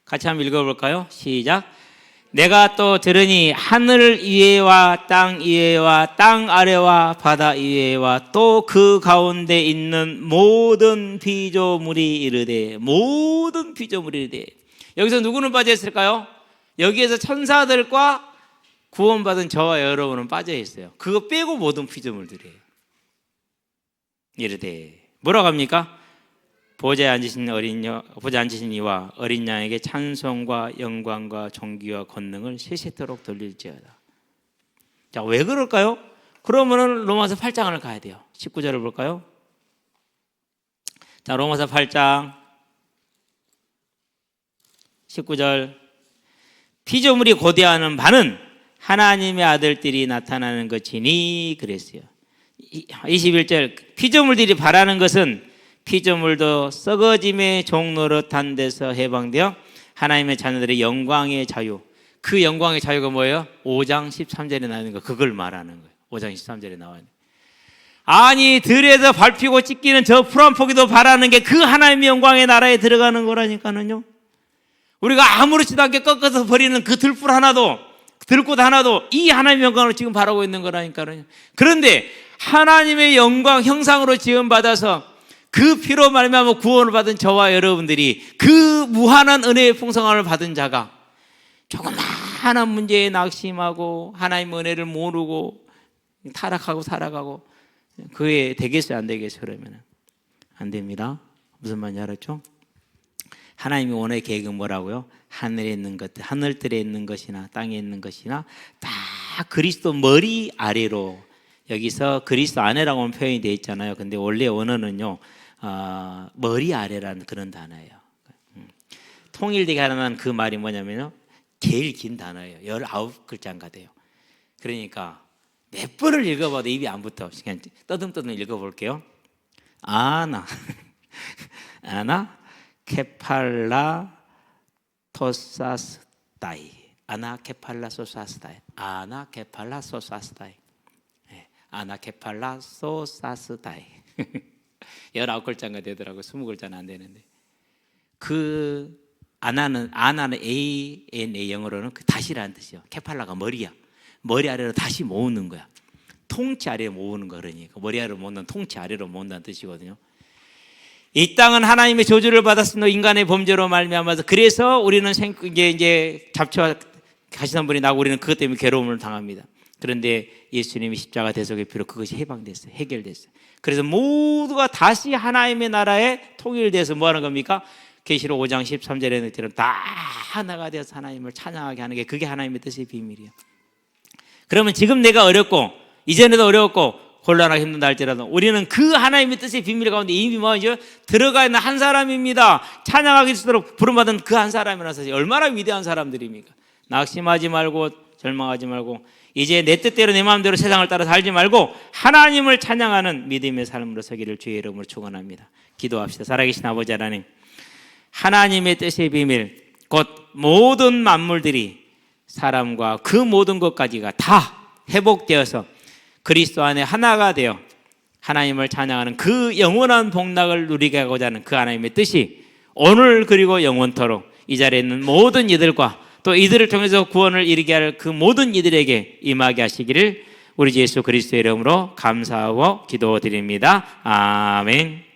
같이 한번 읽어볼까요? 시작. 내가 또 들으니 하늘 위에와 땅 위에와 땅 아래와 바다 위에와 또 그 가운데 있는 모든 피조물이 이르되, 모든 피조물이 이르되. 여기서 누구는 빠져 있을까요? 여기에서 천사들과 구원받은 저와 여러분은 빠져 있어요. 그거 빼고 모든 피조물들이에요. 이르되 뭐라고 합니까? 보좌에 앉으신 이와 어린 양에게 찬송과 영광과 존귀와 권능을 세세토록 돌릴지어다. 자, 왜 그럴까요? 그러면은 로마서 8장을 가야 돼요. 19절을 볼까요? 자, 로마서 8장 19절. 피조물이 고대하는 바는 하나님의 아들들이 나타나는 것이니 그랬어요. 21절. 피조물들이 바라는 것은 피조물도 썩어짐의 종노릇한 데서 해방되어 하나님의 자녀들의 영광의 자유. 그 영광의 자유가 뭐예요? 5장 13절에 나오는 거, 그걸 말하는 거예요. 5장 13절에 나와요. 아니, 들에서 밟히고 찢기는 저 푸른 포기도 바라는 게 그 하나님의 영광의 나라에 들어가는 거라니까는요. 우리가 아무렇지도 않게 꺾어서 버리는 그 들풀 하나도, 들꽃 하나도 이 하나님의 영광을 지금 바라고 있는 거라니까요. 그런데 하나님의 영광 형상으로 지음받아서 그 피로 말미암아 구원을 받은 저와 여러분들이 그 무한한 은혜의 풍성함을 받은 자가 조그마한 문제에 낙심하고 하나님의 은혜를 모르고 타락하고 살아가고, 그게 되겠어요? 안 되겠어요? 그러면 안 됩니다. 무슨 말인지 알았죠? 하나님이 원의 계획은 뭐라고요? 하늘에 있는 것들, 하늘들에 있는 것이나 땅에 있는 것이나 다 그리스도 머리 아래로, 여기서 그리스도 안에라고는 표현이 되어 있잖아요. 근데 원래 원어는요, 머리 아래라는 그런 단어예요. 통일되게 하는 그 말이 뭐냐면요, 제일 긴 단어예요. 19글자인가 돼요. 그러니까 몇 번을 읽어봐도 입이 안 붙어. 그냥 떠듬떠듬 읽어볼게요. 아나 케팔라 토사스다이, 아나 케팔라 소사스다이, 아나 케팔라 소사스다이, 아나 케팔라 소사스다이. 19글자가 되더라고요. 20글자는 안 되는데, 그 아나는 ANA 영어로는 그 다시라는 뜻이요. 케팔라가 머리야. 머리 아래로 다시 모으는 거야. 통치 아래로 모으는 거. 그러니까 머리 아래로 모으는, 통치 아래로 모은다는 뜻이거든요. 이 땅은 하나님의 저주를 받았으므로 인간의 범죄로 말미암아서, 그래서 우리는 이제 잡초와 하시는 분이 나고 우리는 그것 때문에 괴로움을 당합니다. 그런데 예수님이 십자가 대속의 피로 그것이 해방됐어요. 해결됐어요. 그래서 모두가 다시 하나님의 나라에 통일돼서 뭐 하는 겁니까? 계시록 5장 13절에 것처럼 다 하나가 되어서 하나님을 찬양하게 하는 게 그게 하나님의 뜻의 비밀이에요. 그러면 지금 내가 어렵고 이전에도 어려웠고 곤란하고 힘든다 할지라도 우리는 그 하나님의 뜻의 비밀 가운데 이미 뭐죠? 들어가 있는 한 사람입니다. 찬양하기 있도록 부름받은 그 한 사람이라서 얼마나 위대한 사람들입니까? 낙심하지 말고 절망하지 말고 이제 내 뜻대로 내 마음대로 세상을 따라 살지 말고 하나님을 찬양하는 믿음의 삶으로 서기를 주의 이름으로 축원합니다. 기도합시다. 살아계신 아버지 하나님, 하나님의 뜻의 비밀 곧 모든 만물들이 사람과 그 모든 것까지가 다 회복되어서 그리스도 안에 하나가 되어 하나님을 찬양하는 그 영원한 복락을 누리게 하고자 하는 그 하나님의 뜻이 오늘 그리고 영원토록 이 자리에 있는 모든 이들과 또 이들을 통해서 구원을 이루게 할 그 모든 이들에게 임하게 하시기를 우리 주 예수 그리스도의 이름으로 감사하고 기도드립니다. 아멘.